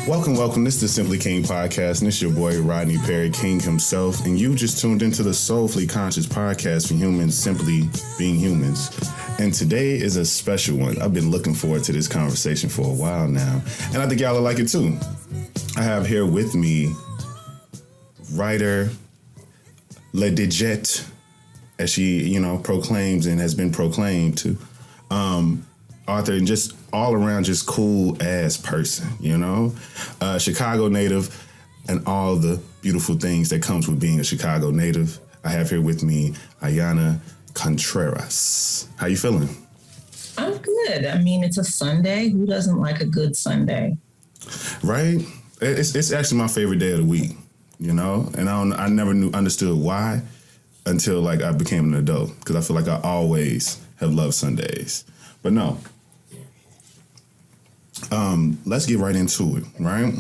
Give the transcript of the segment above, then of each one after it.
Welcome. This is the Simply King podcast, and this is your boy Rodney Perry, King himself, and you just tuned into the Soulfully Conscious podcast for humans simply being humans. And today is a special one. I've been looking forward to this conversation for a while now, and I think y'all will like it too. I have here with me writer Le Digette, as she, proclaims and has been proclaimed to, author and just all around just cool ass person, Chicago native and all the beautiful things that comes with being a Chicago native. I have here with me Ayana Contreras. How you feeling? I'm good. I mean, it's a Sunday. Who doesn't like a good Sunday? Right? It's actually my favorite day of the week, and I never understood why until I became an adult, because I feel like I always have loved Sundays. But no. Let's get right into it, right?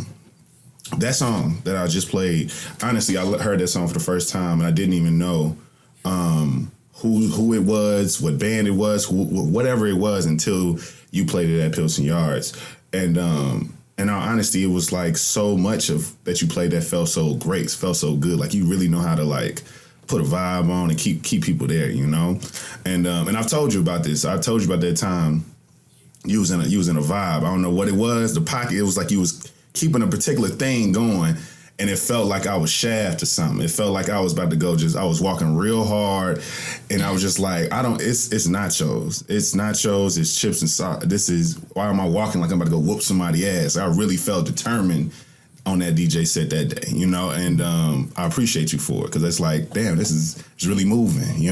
That song that I just played, honestly, I heard that song for the first time and I didn't even know who it was, what band it was, whatever it was until you played it at Pilsen Yards. And in all honesty, it was like so much of that you played that felt so great, felt so good. Like you really know how to put a vibe on and keep people there, And I've told you about this. I told you about that time using a vibe. I don't know what it was. The pocket, it was like you was keeping a particular thing going, and it felt like I was shaft or something. It felt like I was about to go. I was walking real hard, and I was just like, it's nachos. It's nachos. It's chips and sauce. Why am I walking like I'm about to go whoop somebody's ass? I really felt determined on that DJ set that day, and I appreciate you for it, because it's like, damn, it's really moving,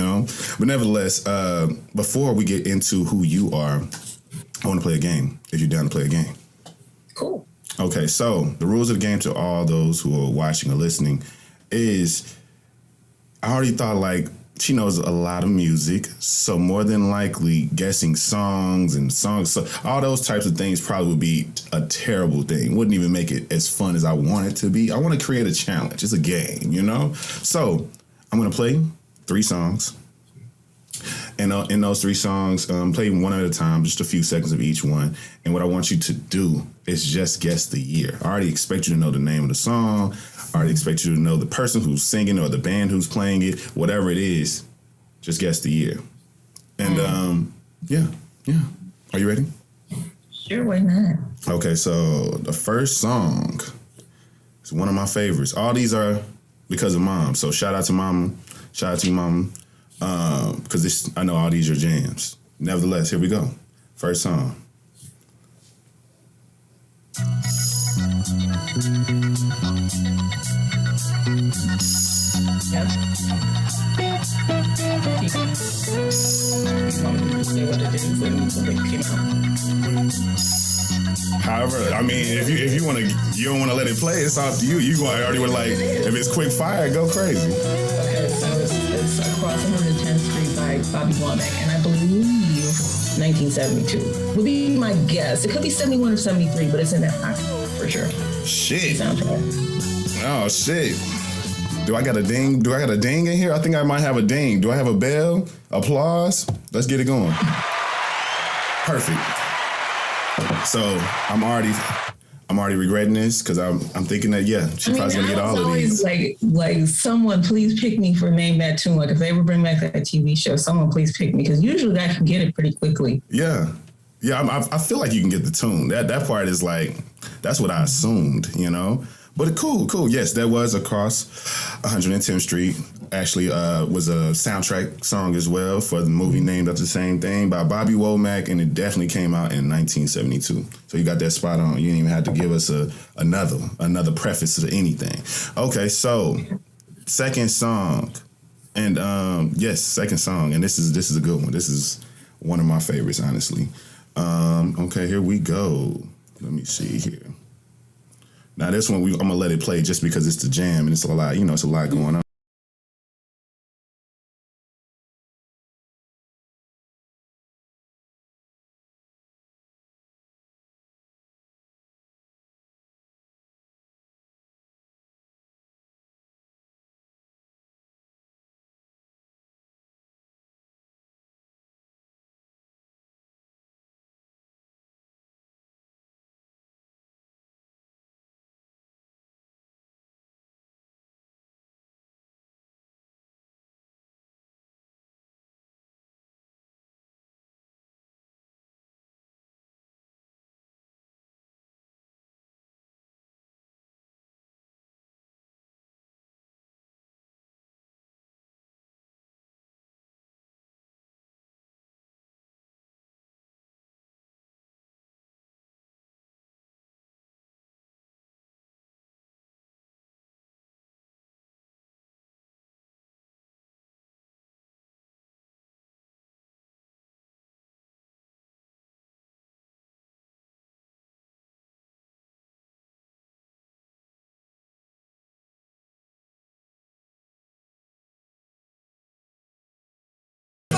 But nevertheless, before we get into who you are, I want to play a game, if you're down to play a game. Cool. Okay, so the rules of the game to all those who are watching or listening is, I already thought she knows a lot of music, so more than likely guessing songs, so all those types of things probably would be a terrible thing. Wouldn't even make it as fun as I want it to be. I want to create a challenge. It's a game, So I'm going to play 3 songs. And in those 3 songs, play one at a time, just a few seconds of each one. And what I want you to do is just guess the year. I already expect you to know the name of the song. I already expect you to know the person who's singing or the band who's playing it. Whatever it is, just guess the year. And yeah. Are you ready? Sure, why not? Okay, so the first song is one of my favorites. All these are because of Mom. So shout out to Mama. Shout out to you, Mama. Because I know all these are jams. Nevertheless, here we go. First song. Yep. Say what it is and when it came out. However, I mean, if you want to, you don't want to let it play. It's up to you. You already would if it's quick fire, go crazy. Okay, so it's Across 110th Street by Bobby Womack, and I believe 1972 would be my guess. It could be 71 or 73, but it's in that pocket for sure. Shit. Soundtrack. Oh shit. Do I got a ding? Do I got a ding in here? I think I might have a ding. Do I have a bell? Applause? Let's get it going. Perfect. So I'm already regretting this, because I'm thinking that she's probably gonna get all of these. Like someone please pick me for Name That Tune. Like if they ever bring back that TV show, someone please pick me, because usually I can get it pretty quickly. Yeah. I feel like you can get the tune. That part is that's what I assumed, But cool. Yes, that was Across 110th Street. Actually, was a soundtrack song as well for the movie named after the same thing by Bobby Womack, and it definitely came out in 1972. So you got that spot on. You didn't even have to give us another preface to anything. Okay, so second song, and second song, and this is a good one. This is one of my favorites, honestly. Okay, here we go. Let me see here. Now this one, I'm gonna let it play just because it's the jam and it's a lot, it's a lot going on.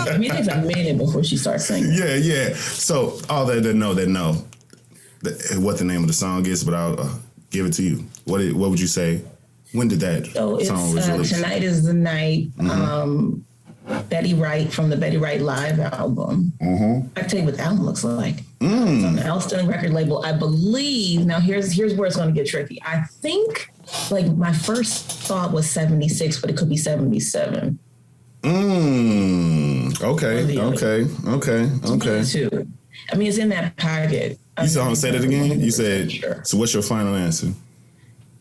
I mean, it takes a minute before she starts singing. Yeah. So all that know what the name of the song is, but I'll give it to you. What would you say? When did that song was released? Tonight Is the Night. Betty Wright from the Betty Wright Live album. I can tell you what the album looks like. It's on the Elston record label, I believe. Now here's where it's going to get tricky. I think like my first thought was 76, but it could be 77. Okay. Too. I mean, it's in that packet. You say that again? You said, sure. So what's your final answer?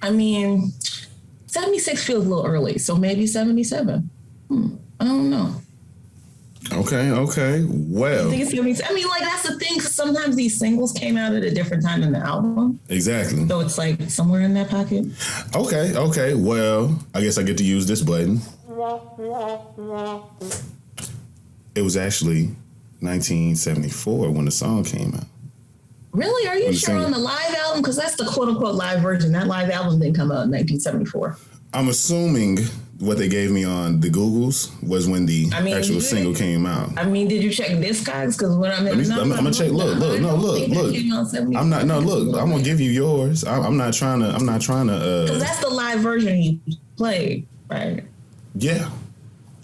I mean, 76 feels a little early, so maybe 77. I don't know. Okay. Well, I think it's 77. I mean, like, that's the thing, because sometimes these singles came out at a different time in the album. Exactly. So it's like somewhere in that pocket. Okay. Well, I guess I get to use this button. It was actually 1974 when the song came out. Really? Are you sure on the live album? Because that's the quote-unquote live version. That live album didn't come out in 1974. I'm assuming what they gave me on the Googles was when the actual single came out. I mean, did you check Discogs? Because when I'm gonna check. Look. I'm not. No, look. I'm gonna give you yours. I'm not trying to. Because that's the live version you played, right? Yeah.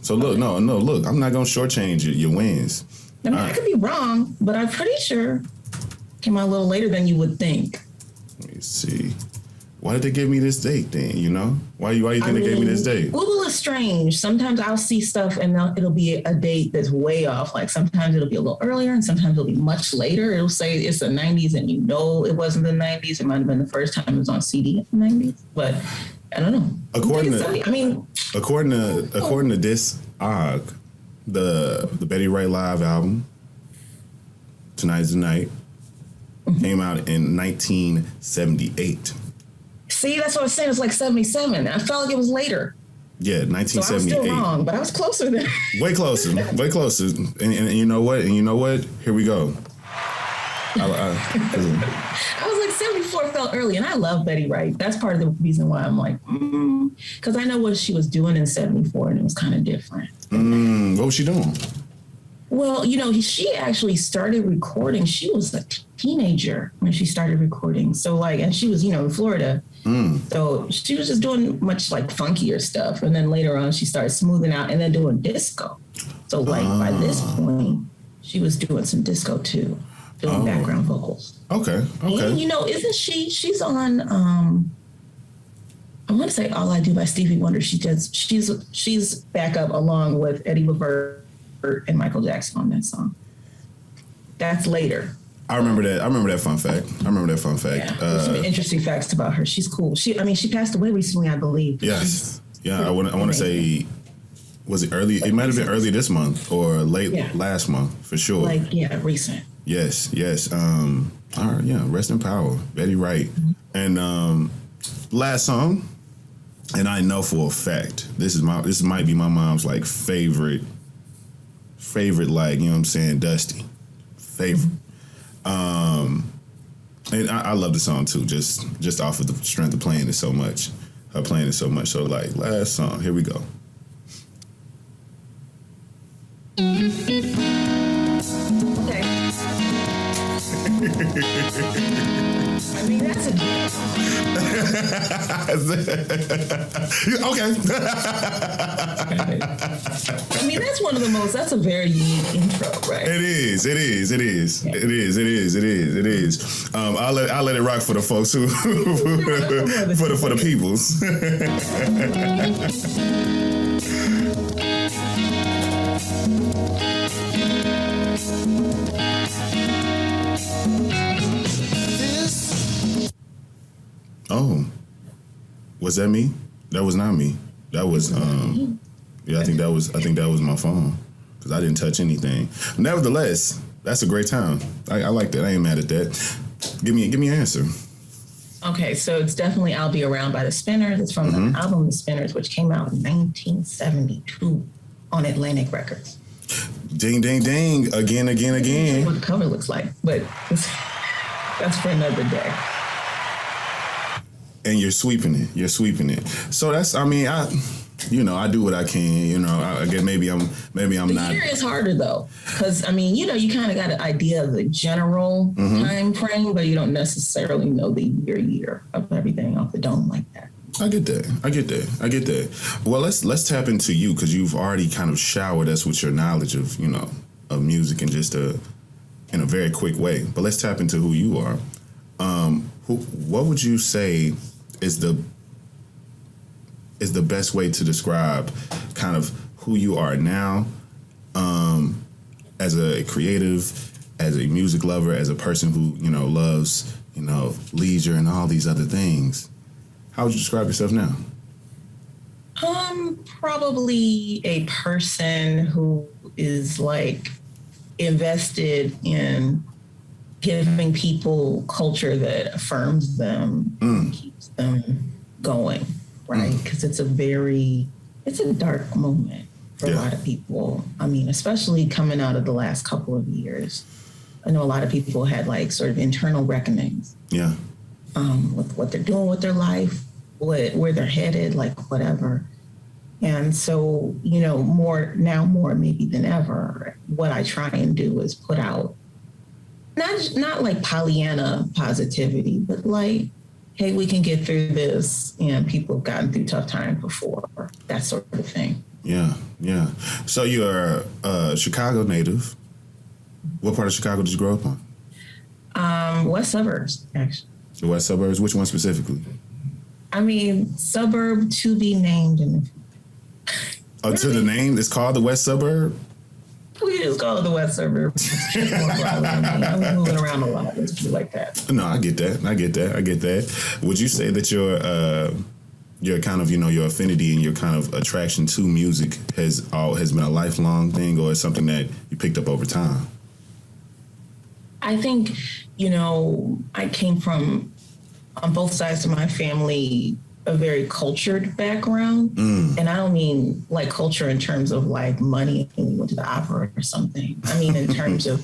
So look, look. I'm not gonna shortchange your wins. I mean, I could be wrong, but I'm pretty sure it came out a little later than you would think. Let me see. Why did they give me this date then, you know? Why you think they gave me this date? Google is strange. Sometimes I'll see stuff and it'll be a date that's way off. Like sometimes it'll be a little earlier and sometimes it'll be much later. It'll say it's the 90s and you know it wasn't the 90s. It might have been the first time it was on CD in the 90s. But I don't know. According to this the Betty Wright Live album, Tonight's the Night, came out in 1978. See, that's what I was saying. It's like 77. I felt like it was later. Yeah, 1978. So I was still wrong, but I was closer than. Way closer. And you know what? Here we go. I was like, 74 felt early, and I love Betty Wright. That's part of the reason why I'm like, because I know what she was doing in 74, and it was kind of different. What was she doing? Well, she actually started recording. She was a teenager when she started recording. So and she was, in Florida. So she was just doing much like funkier stuff. And then later on, she started smoothing out and then doing disco. So by this point, she was doing some disco too, doing background vocals. Okay. And, isn't she's on, I want to say All I Do by Stevie Wonder. She's back up along with Eddie Levert and Michael Jackson on that song. That's later. I remember that fun fact. Yeah, there's some interesting facts about her. She's cool. She passed away recently, I believe. Yes. Yeah, I want to say, was it early? It might have been early this month or late last month for sure. Recent. Yes. All right, yeah. Rest in power, Betty Wright. And last song, and I know for a fact this might be my mom's like favorite, like, you know what I'm saying, Dusty. Favorite. And I love the song too, just off of the strength of playing it so much. Her playing it so much. So like last song, here we go. Okay. I mean, that's a okay. I mean, that's a very unique intro, right? It is. I'll let it rock for the folks who for the peoples. Oh, was that me? That was not me. That was I think that was my phone because I didn't touch anything. Nevertheless, that's a great time. I like that. I ain't mad at that. Give me an answer. Okay, so it's definitely "I'll Be Around" by the Spinners. It's from the album The Spinners, which came out in 1972 on Atlantic Records. Ding, ding, ding! Again. What the cover looks like, but that's for another day. And you're sweeping it. So that's, I mean, I do what I can. I guess maybe I'm the not. year is harder though, because I mean, you kind of got an idea of the general time frame, but you don't necessarily know the year of everything off the dome like that. I get that. Well, let's tap into you, because you've already kind of showered us with your knowledge of of music and just in a very quick way. But let's tap into who you are. What would you say is the best way to describe kind of who you are now, as a creative, as a music lover, as a person who loves leisure and all these other things? How would you describe yourself now? Probably a person who is like invested in giving people culture that affirms them, keeps them going, right? Because it's a dark moment for a lot of people. I mean, especially coming out of the last couple of years. I know a lot of people had like sort of internal reckonings. Yeah. With what they're doing with their life, where they're headed, like whatever. And so, more maybe than ever, what I try and do is put out not like Pollyanna positivity, but like, hey, we can get through this, and people have gotten through tough times before, that sort of thing. Yeah. So you're a Chicago native. What part of Chicago did you grow up on? West suburbs, actually. The west suburbs? Which one specifically? I mean, suburb to be named in the Oh, to the name? It's called the west suburb? We just call it the west suburb. I was moving around a lot. Let's do like that. No, I get that. Would you say that your kind of, your affinity and your kind of attraction to music has been a lifelong thing, or is something that you picked up over time? I think, I came from, on both sides of my family, a very cultured background. And I don't mean like culture in terms of like money and we went to the opera or something. I mean, in terms of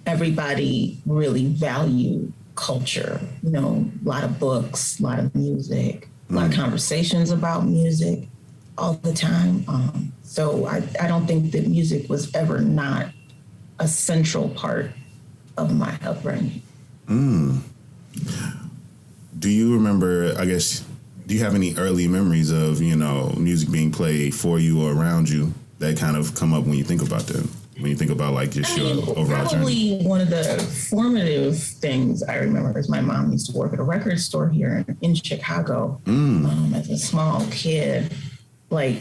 everybody really valued culture, a lot of books, a lot of music, a lot of conversations about music all the time. So I don't think that music was ever not a central part of my upbringing. Do you remember, do you have any early memories of, music being played for you or around you that kind of come up when you think about them? When you think about like just your overall probably journey? One of the formative things I remember is my mom used to work at a record store here in Chicago. As a small kid, like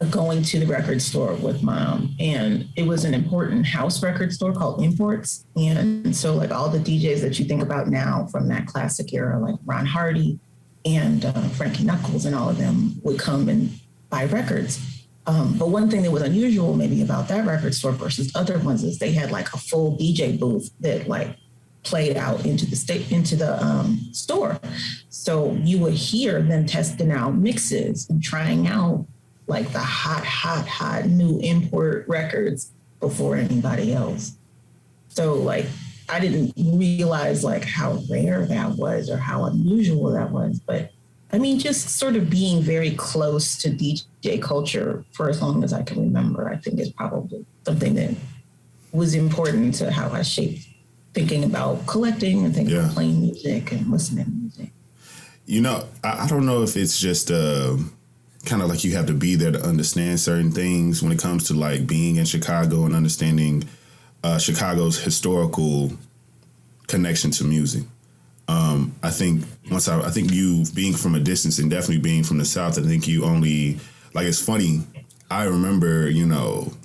going to the record store with mom, and it was an important house record store called Imports. And so like all the DJs that you think about now from that classic era, like Ron Hardy and Frankie Knuckles and all of them would come and buy records. But one thing that was unusual maybe about that record store versus other ones is they had like a full DJ booth that like played out into the store. So you would hear them testing out mixes and trying out like the hot new import records before anybody else. So like I didn't realize like how rare that was or how unusual that was. But I mean, just sort of being very close to DJ culture for as long as I can remember, I think is probably something that was important to how I shaped thinking about collecting and thinking about playing music and listening to music. I don't know if it's just kind of like you have to be there to understand certain things when it comes to like being in Chicago and understanding Chicago's historical connection to music. I think you being from a distance and definitely being from the South, I think you only it's funny. I remember,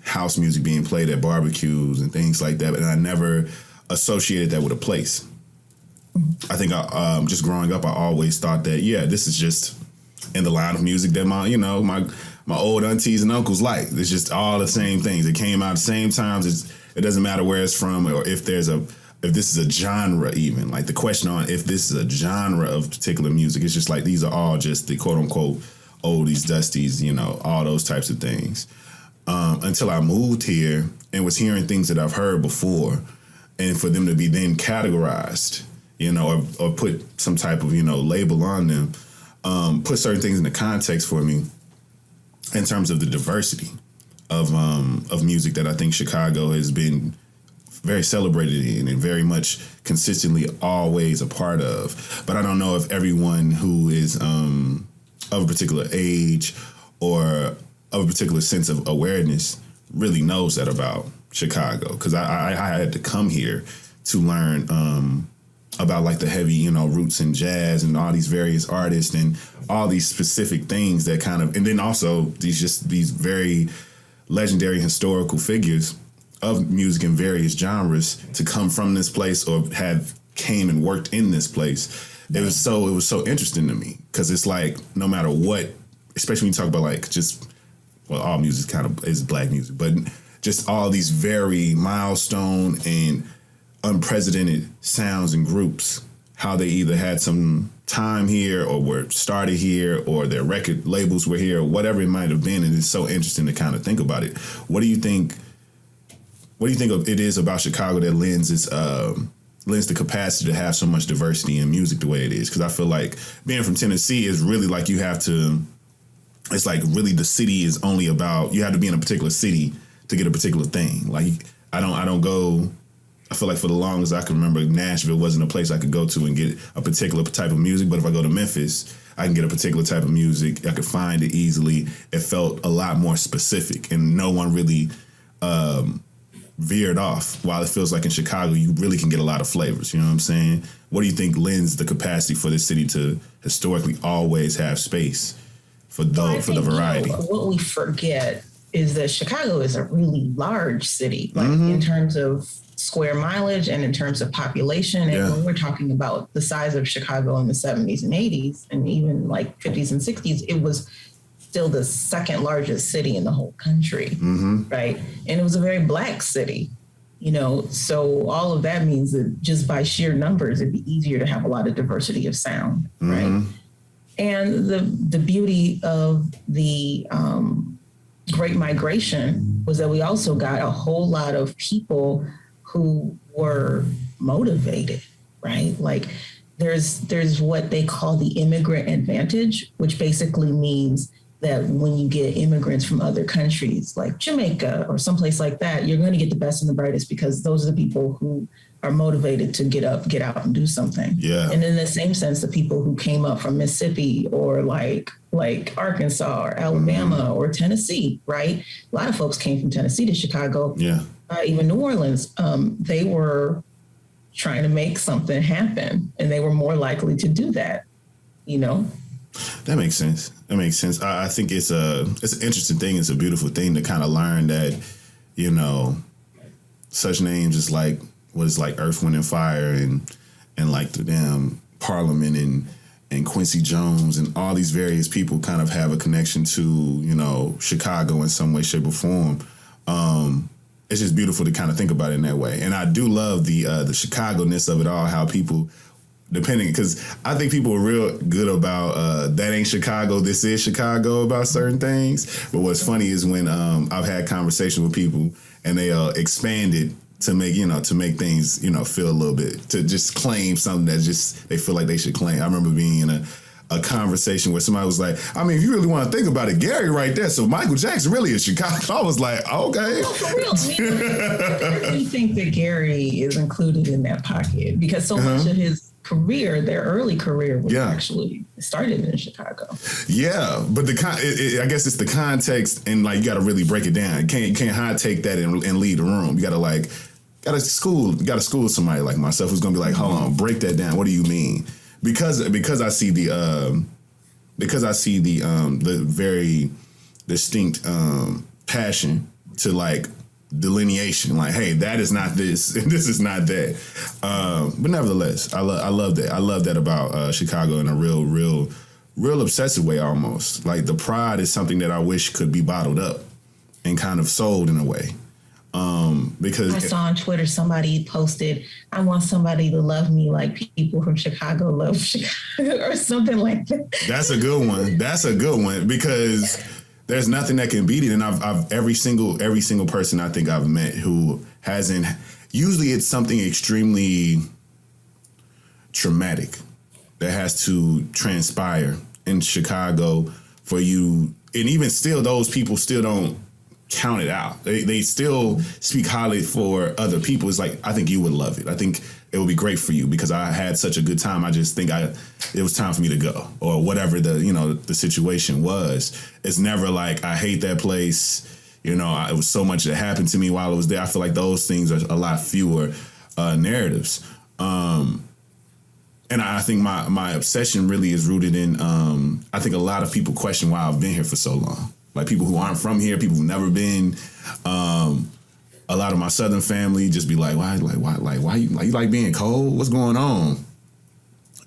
house music being played at barbecues and things like that, and I never associated that with a place. I think just growing up, I always thought that, this is just in the line of music that my old aunties and uncles like. It's just all the same things. It came out at the same times. It doesn't matter where it's from or if this is a genre even. Like the question on if this is a genre of particular music, it's just like these are all just the quote unquote oldies, dusties, all those types of things. Until I moved here and was hearing things that I've heard before, and for them to be then categorized, or put some type of, label on them, put certain things into context for me. in terms of the diversity of music that I think Chicago has been very celebrated in and very much consistently always a part of. But I don't know if everyone who is of a particular age or of a particular sense of awareness really knows that about Chicago. Because I had to come here to learn about like the heavy, you know, roots in jazz and all these various artists and all these specific things that kind of, and then also these very legendary historical figures of music in various genres to come from this place or have came and worked in this place. It was so interesting to me because it's like no matter what, especially when you talk about like just, well, all music kind of is black music, but just all these very milestone and unprecedented sounds and groups, how they either had some time here or were started here or their record labels were here or whatever it might have been. And it's so interesting to kind of think about it. What do you think it is about Chicago that lends the capacity to have so much diversity in music the way it is? Because I feel like being from Tennessee is really like you have to, it's like really the city is only about, you have to be in a particular city to get a particular thing. Like I don't go, I feel like for the longest I can remember Nashville wasn't a place I could go to and get a particular type of music. But if I go to Memphis, I can get a particular type of music. I could find it easily. It felt a lot more specific and no one really veered off. While it feels like in Chicago, you really can get a lot of flavors. You know what I'm saying? What do you think lends the capacity for this city to historically always have space for the variety? You know, what we forget is that Chicago is a really large city, like in terms of square mileage and in terms of population. And when we're talking about the size of Chicago in the 70s and 80s and even like 50s and 60s, it was still the second largest city in the whole country, right? And it was a very black city, you know, so all of that means that just by sheer numbers, it'd be easier to have a lot of diversity of sound, right? And the beauty of the Great Migration was that we also got a whole lot of people who were motivated, right? Like there's what they call the immigrant advantage, which basically means that when you get immigrants from other countries like Jamaica or someplace like that, you're going to get the best and the brightest because those are the people who are motivated to get out and do something. Yeah. And in the same sense, the people who came up from Mississippi or like Arkansas or Alabama or Tennessee, right? A lot of folks came from Tennessee to Chicago. Yeah. Even New Orleans, they were trying to make something happen and they were more likely to do that, you know? That makes sense. I think it's an interesting thing. It's a beautiful thing to kind of learn that, you know, such names as like what is like Earth, Wind and Fire and like the damn Parliament and Quincy Jones and all these various people kind of have a connection to, you know, Chicago in some way, shape or form. It's just beautiful to kind of think about it in that way. And I do love the Chicago-ness of it all, how people, depending, because I think people are real good about that ain't Chicago, this is Chicago about certain things. But what's funny is when I've had conversations with people and they expand it to make things, feel a little bit, to just claim something that just they feel like they should claim. I remember being in a conversation where somebody was like, I mean, if you really want to think about it, Gary right there, so Michael Jackson really is Chicago. I was like, okay. No, for real. I really think that Gary is included in that pocket because so much of his career, their early career was actually started in Chicago. Yeah, but I guess it's the context and like you got to really break it down. You can't high take that and lead the room. You got to school somebody like myself who's going to be like, hold on, break that down. What do you mean? Because I see the very distinct passion to like delineation, like, hey, that is not this and this is not that. But nevertheless, I love that. I love that about Chicago in a real obsessive way almost. Like the pride is something that I wish could be bottled up and kind of sold in a way. Because I saw on Twitter somebody posted, I want somebody to love me like people from Chicago love Chicago or something like that. That's a good one because there's nothing that can beat it. And I've every single person I think I've met who hasn't, usually it's something extremely traumatic that has to transpire in Chicago for you and even still, those people still don't count it out. They still speak highly for other people. It's like, I think you would love it. I think it would be great for you because I had such a good time. I just think it was time for me to go, or whatever the situation was. It's never like I hate that place. It was so much that happened to me while I was there. I feel like those things are a lot fewer narratives. And I think my obsession really is rooted in, I think a lot of people question why I've been here for so long. Like people who aren't from here, people who've never been. A lot of my Southern family just be like, why you like being cold? What's going on?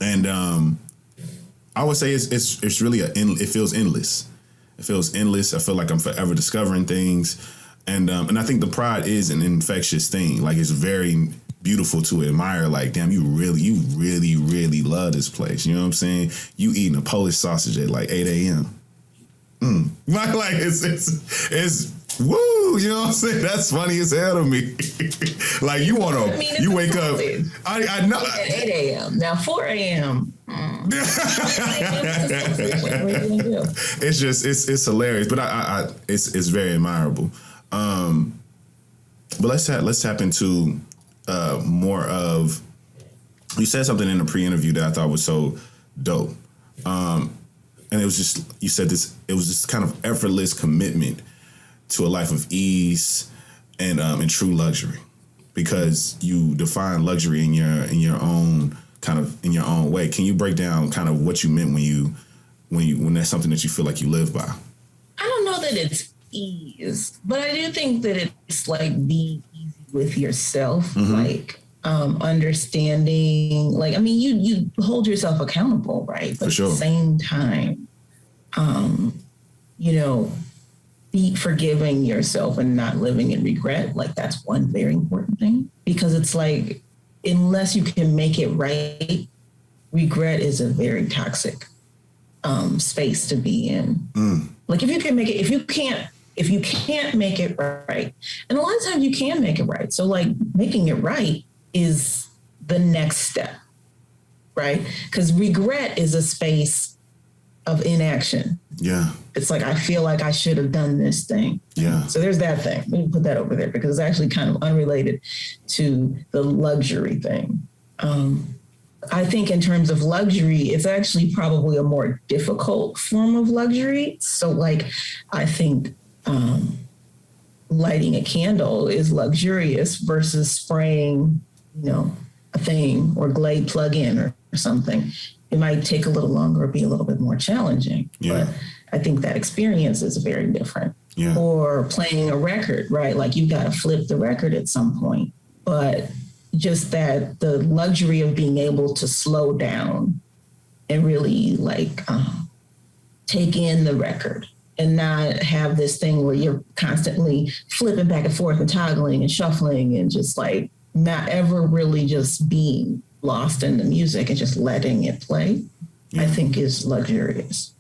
And I would say it's really it feels endless. It feels endless. I feel like I'm forever discovering things, and I think the pride is an infectious thing. Like it's very beautiful to admire. Like, damn, you really, really love this place. You know what I'm saying? You eating a Polish sausage at like 8 a.m. Like it's woo, you know what I'm saying? That's funny as hell to me. Like you wake up. I know at 8 a.m. Now 4 a.m. It's just it's hilarious, but it's very admirable. But let's tap into more of. You said something in the pre-interview that I thought was so dope. And it was just, you said this, it was this kind of effortless commitment to a life of ease and true luxury, because you define luxury in your own way. Can you break down kind of what you meant when that's something that you feel like you live by? I don't know that it's ease, but I do think that it's like being easy with yourself, like understanding, like, I mean, you hold yourself accountable, right? But for sure. At the same time, be forgiving yourself and not living in regret. Like that's one very important thing, because it's like, unless you can make it right, regret is a very toxic space to be in. Like if you can make it, if you can't make it right, and a lot of times you can make it right. So like making it right is the next step, right? Because regret is a space of inaction. Yeah. It's like, I feel like I should have done this thing. Yeah. So there's that thing. We can put that over there because it's actually kind of unrelated to the luxury thing. I think in terms of luxury, it's actually probably a more difficult form of luxury. So like, I think lighting a candle is luxurious versus spraying, a thing or Glade plug-in or something. It might take a little longer or be a little bit more challenging. Yeah. But I think that experience is very different. Yeah. Or playing a record, right? Like you've got to flip the record at some point. But just that the luxury of being able to slow down and really like take in the record and not have this thing where you're constantly flipping back and forth and toggling and shuffling and just like not ever really just being lost in the music and just letting it play, I think is luxurious.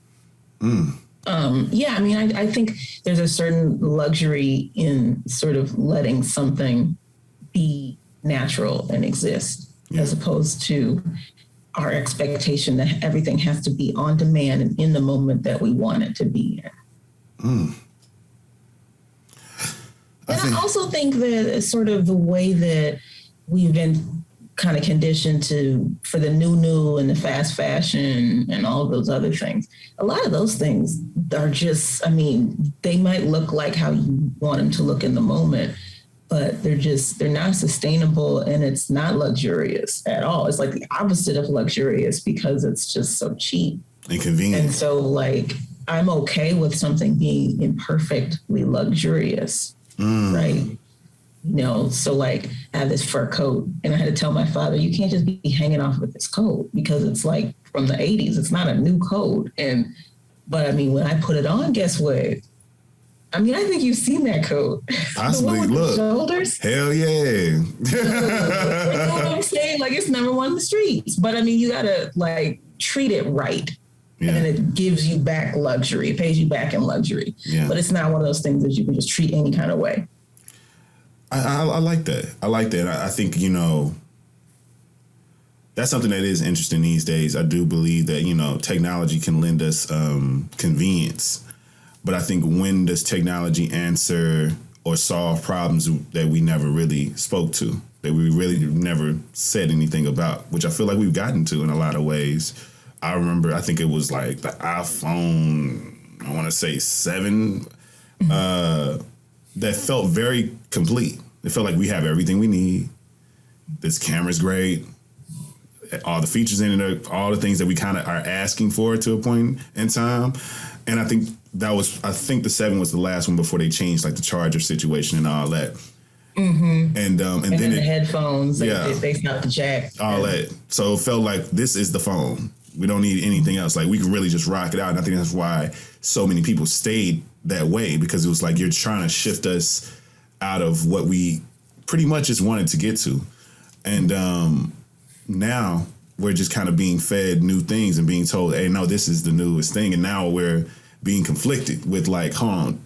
I think there's a certain luxury in sort of letting something be natural and exist, as opposed to our expectation that everything has to be on demand and in the moment that we want it to be in. I also think that sort of the way that we've been kind of conditioned for the new and the fast fashion and all of those other things. A lot of those things are just, they might look like how you want them to look in the moment, but they're not sustainable and it's not luxurious at all. It's like the opposite of luxurious because it's just so cheap. And convenient. And so like, I'm okay with something being imperfectly luxurious, right? So like I have this fur coat and I had to tell my father, you can't just be hanging off with this coat because it's like from the 80s. It's not a new coat. But when I put it on, guess what? I think you've seen that coat. Possibly. Look. Shoulders. Hell yeah. You know what I'm saying? Like it's number one in the streets. But you gotta like treat it right. Yeah. And it gives you back luxury. It pays you back in luxury. Yeah. But it's not one of those things that you can just treat any kind of way. I like that. I think, that's something that is interesting these days. I do believe that, technology can lend us convenience. But I think, when does technology answer or solve problems that we never really spoke to, that we really never said anything about, which I feel like we've gotten to in a lot of ways. I remember, I think it was like the iPhone, I want to say 7, that felt very complete. It felt like we have everything we need. This camera's great. All the features in it, all the things that we kind of are asking for to a point in time. And I think the 7 was the last one before they changed like the charger situation and all that. Mm-hmm. And then the headphones, they snapped the jack. All that. So it felt like this is the phone. We don't need anything else. Like, we can really just rock it out. And I think that's why so many people stayed that way, because it was like, you're trying to shift us out of what we pretty much just wanted to get to. And now we're just kind of being fed new things and being told, hey, no, this is the newest thing. And now we're being conflicted with like,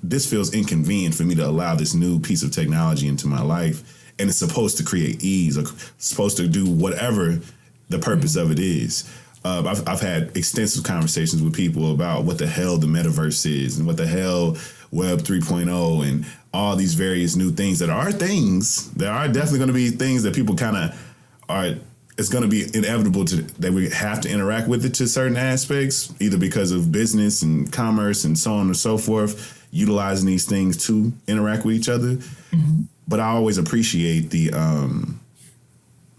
this feels inconvenient for me to allow this new piece of technology into my life. And it's supposed to create ease, or supposed to do whatever the purpose of it is. I've had extensive conversations with people about what the hell the metaverse is and what the hell Web 3.0 and all these various new things that are things. There are definitely going to be things that people kind of are. It's going to be inevitable that we have to interact with it to certain aspects, either because of business and commerce and so on and so forth, utilizing these things to interact with each other. Mm-hmm. But I always appreciate the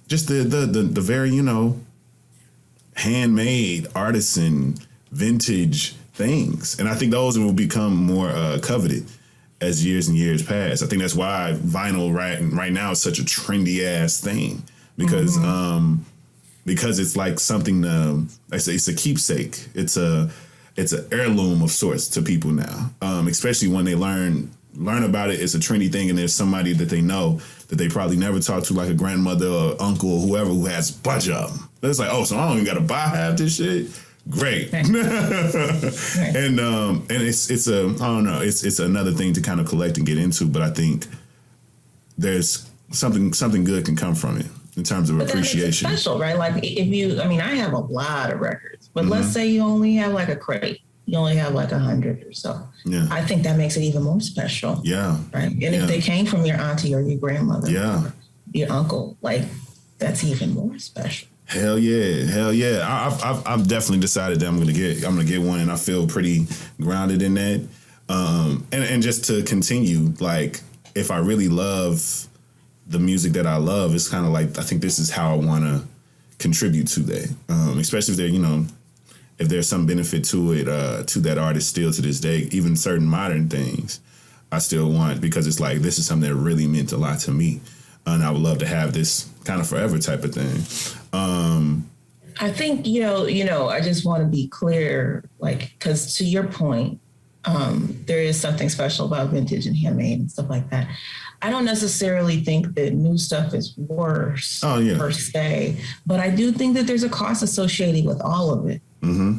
just the very, handmade, artisan, vintage things. And I think those will become more coveted as years and years pass. I think that's why vinyl right now is such a trendy ass thing. Because because it's like something, it's a keepsake. It's an heirloom of sorts to people now, especially when they learn about it. It's a trendy thing, and there's somebody that they know that they probably never talked to, like a grandmother or uncle or whoever, who has a bunch of them. It's like, oh, so I don't even got to buy half this shit? Great. Right. And it's I don't know, it's another thing to kind of collect and get into, but I think there's something good can come from it. In terms of appreciation. It's special, right? Like I have a lot of records, but let's say you only have like a crate. You only have like 100 or so. Yeah. I think that makes it even more special. Yeah. Right. And if they came from your auntie or your grandmother, or your uncle, like, that's even more special. Hell yeah. I've definitely decided that I'm gonna get one, and I feel pretty grounded in that. And just to continue, like, if I really love the music that I love, it's kind of like, I think this is how I want to contribute to that. Especially if there, if there's some benefit to it, to that artist still to this day, even certain modern things, I still want, because it's like, this is something that really meant a lot to me. And I would love to have this kind of forever type of thing. I think, I just want to be clear, like, because to your point, there is something special about vintage and handmade and stuff like that. I don't necessarily think that new stuff is worse per se, but I do think that there's a cost associated with all of it,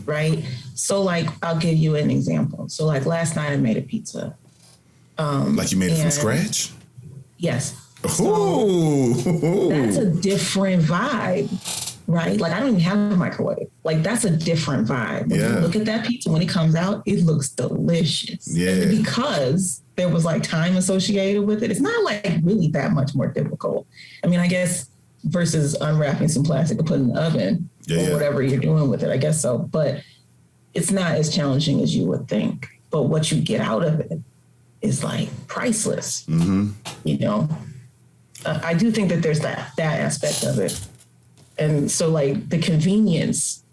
right? So, like, I'll give you an example. So, like, last night I made a pizza. Like, you made it from scratch? Yes. Ooh. So that's a different vibe. Right? Like, I don't even have a microwave. Like, that's a different vibe. When you look at that pizza, when it comes out, it looks delicious. Yeah. And because there was like time associated with it, it's not like really that much more difficult. I mean, I guess versus unwrapping some plastic and putting in the oven or whatever you're doing with it, I guess so. But it's not as challenging as you would think. But what you get out of it is like priceless. I do think that there's that aspect of it. And so, like, the convenience,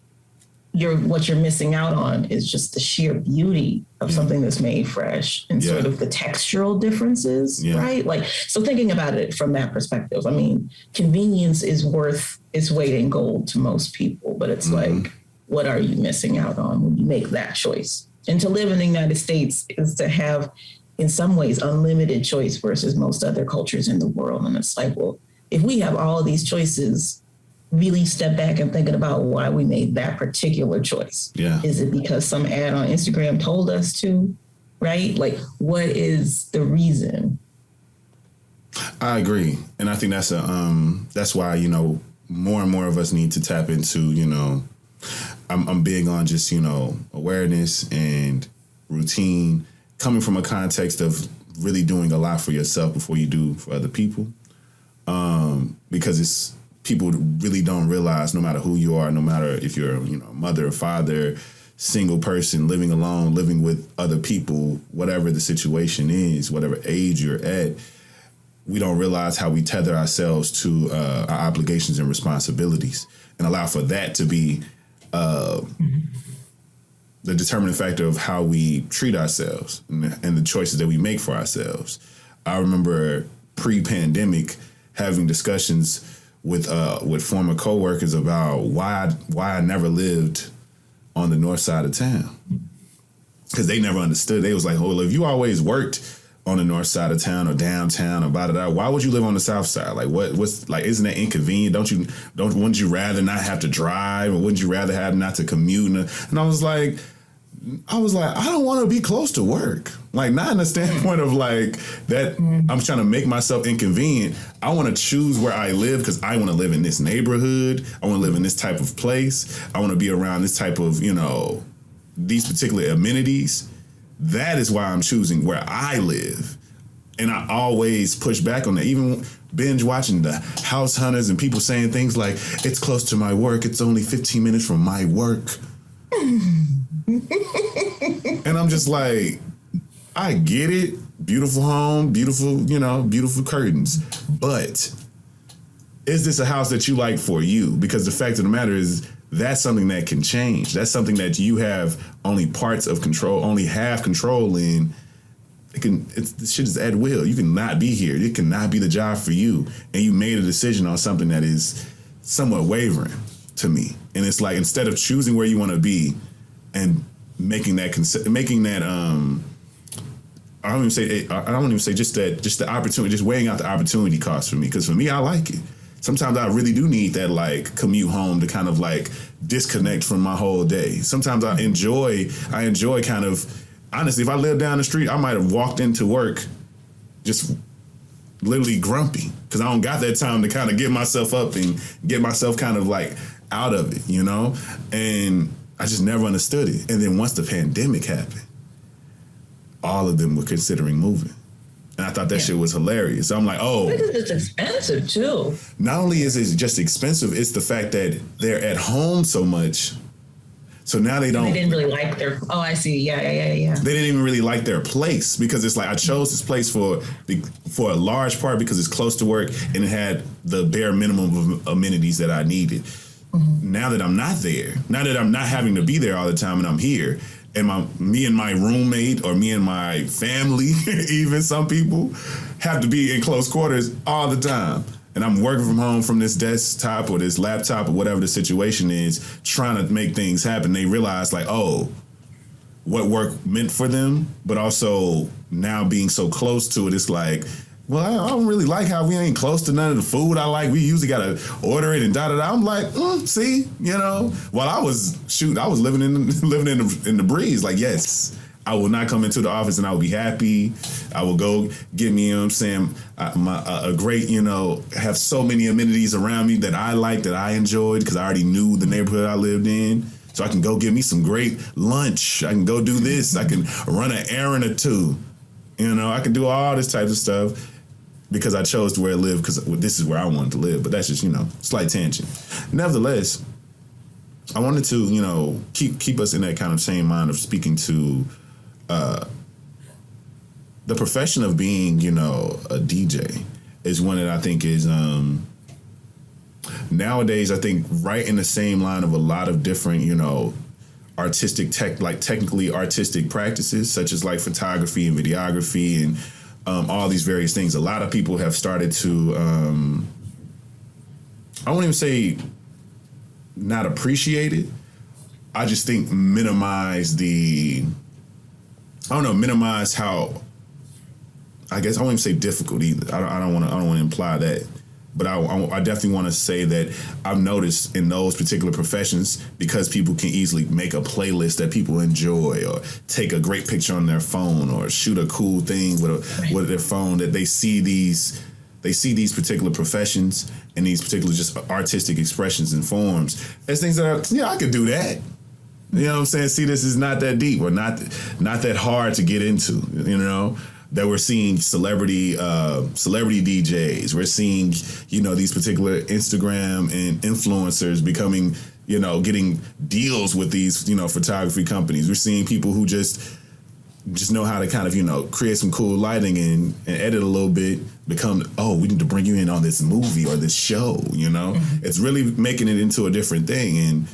what you're missing out on is just the sheer beauty of something that's made fresh and sort of the textural differences, right? Like, so thinking about it from that perspective, I mean, convenience is worth its weight in gold to most people, but it's like, what are you missing out on when you make that choice? And to live in the United States is to have, in some ways, unlimited choice versus most other cultures in the world. And it's like, well, if we have all of these choices, really step back and thinking about why we made that particular choice. Yeah. Is it because some ad on Instagram told us to, right? Like, what is the reason? I agree. And I think that's why, more and more of us need to tap into, I'm big on just, awareness and routine coming from a context of really doing a lot for yourself before you do for other people. Because it's people really don't realize, no matter who you are, no matter if you're, mother or father, single person, living alone, living with other people, whatever the situation is, whatever age you're at, we don't realize how we tether ourselves to our obligations and responsibilities and allow for that to be the determining factor of how we treat ourselves and the choices that we make for ourselves. I remember pre-pandemic having discussions with former coworkers about why I never lived on the north side of town, because they never understood. They was like, "Oh, if you always worked on the north side of town or downtown or blah, blah, blah, why would you live on the south side? Like, what's like? Isn't that inconvenient? Wouldn't you rather not have to drive, or wouldn't you rather have not to commute?" And I was like, I don't want to be close to work. Like, not in the standpoint of like that I'm trying to make myself inconvenient. I want to choose where I live because I want to live in this neighborhood. I want to live in this type of place. I want to be around this type of, these particular amenities. That is why I'm choosing where I live. And I always push back on that. Even binge watching the House Hunters and people saying things like, it's close to my work. It's only 15 minutes from my work. And I'm just like, I get it. Beautiful home, beautiful curtains. But is this a house that you like for you? Because the fact of the matter is, that's something that can change. That's something that you have only parts of control, only half control in. This shit is at will. You cannot be here. It cannot be the job for you. And you made a decision on something that is somewhat wavering to me. And it's like, instead of choosing where you want to be and making that I don't even say just the opportunity, just weighing out the opportunity cost for me. Because for me, I like it. Sometimes I really do need that like commute home to kind of like disconnect from my whole day. Sometimes I enjoy kind of, honestly, if I lived down the street, I might have walked into work just literally grumpy because I don't got that time to kind of get myself up and get myself kind of like out of it, And I just never understood it. And then once the pandemic happened, all of them were considering moving. And I thought that shit was hilarious. So I'm like, oh. Because it's expensive, too. Not only is it just expensive, it's the fact that they're at home so much. So now they didn't really like their, oh, I see. Yeah. They didn't even really like their place because it's like I chose this place for a large part because it's close to work and it had the bare minimum of amenities that I needed. Mm-hmm. Now that I'm not there, now that I'm not having to be there all the time and I'm here, and me and my roommate or me and my family, even some people, have to be in close quarters all the time. And I'm working from home from this desktop or this laptop or whatever the situation is, trying to make things happen. They realize like, oh, what work meant for them, but also now being so close to it, it's like, well, I don't really like how we ain't close to none of the food I like. We usually got to order it and da-da-da. I'm like, see, while I was living in the breeze. Like, yes, I will not come into the office and I will be happy. I will go get me, a great, have so many amenities around me that I like, that I enjoyed because I already knew the neighborhood I lived in. So I can go get me some great lunch. I can go do this. I can run an errand or two. I can do all this type of stuff because I chose to where I live because this is where I wanted to live. But that's just, slight tangent. Nevertheless, I wanted to, keep us in that kind of same mind of speaking to the profession of being, a DJ is one that I think is nowadays, I think right in the same line of a lot of different, artistic technically artistic practices, such as like photography and videography and all these various things. A lot of people have started to, I won't even say not appreciate it. I just think minimize how, I guess I won't even say difficult either. I don't want to imply that. But I definitely want to say that I've noticed in those particular professions, because people can easily make a playlist that people enjoy or take a great picture on their phone or shoot a cool thing with their phone, that they see these particular professions and these particular just artistic expressions and forms as things that are, I could do that. You know what I'm saying? See, this is not that deep or not that hard to get into, you know? That we're seeing celebrity DJs. We're seeing, you know, these particular Instagram and influencers becoming, you know, getting deals with these, you know, photography companies. We're seeing people who just know how to kind of, you know, create some cool lighting and edit a little bit, become, oh, we need to bring you in on this movie or this show, you know? Mm-hmm. It's really making it into a different thing. And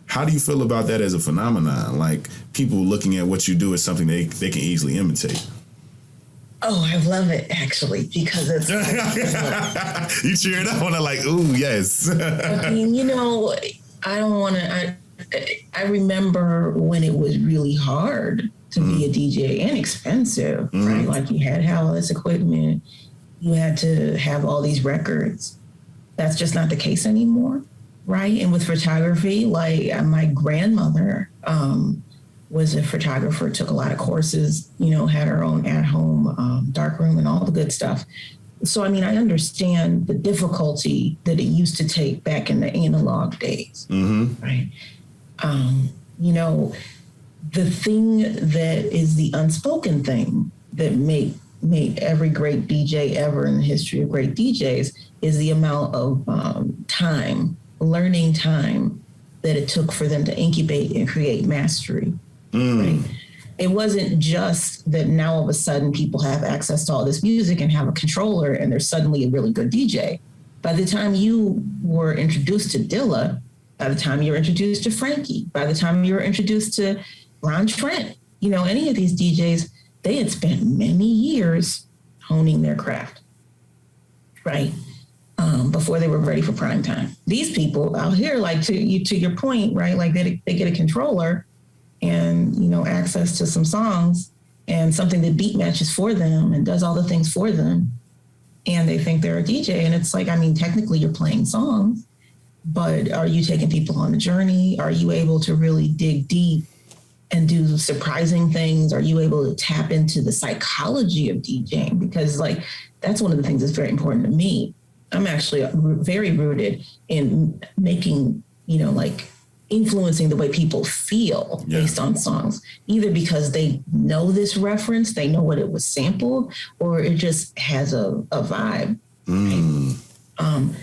how do you feel about that as a phenomenon? Like, people looking at what you do as something they can easily imitate. Oh, I love it, actually, because it's... You cheered up on it like, ooh, yes. I mean, you know, I don't want to... I remember when it was really hard to be a DJ and expensive, right? Like, you had to have all this equipment. You had to have all these records. That's just not the case anymore, right? And with photography, like, my grandmother... was a photographer, took a lot of courses, you know, had her own at-home darkroom and all the good stuff. So, I mean, I understand the difficulty that it used to take back in the analog days, right? You know, the thing that is the unspoken thing that made every great DJ ever in the history of great DJs is the amount of learning time that it took for them to incubate and create mastery. Right? It wasn't just that now all of a sudden people have access to all this music and have a controller and they're suddenly a really good DJ. By the time you were introduced to Dilla, by the time you were introduced to Frankie, by the time you were introduced to Ron Trent, you know, any of these DJs, they had spent many years honing their craft, right? Before they were ready for prime time. These people out here, like to your point, right? Like they get a controller and, you know, access to some songs and something that beat matches for them and does all the things for them. And they think they're a DJ. And it's like, I mean, technically you're playing songs, but are you taking people on a journey? Are you able to really dig deep and do surprising things? Are you able to tap into the psychology of DJing? Because, like, that's one of the things that's very important to me. I'm actually very rooted in making, you know, like, influencing the way people feel based on songs, either because they know this reference, they know what it was sampled, or it just has a vibe. Right?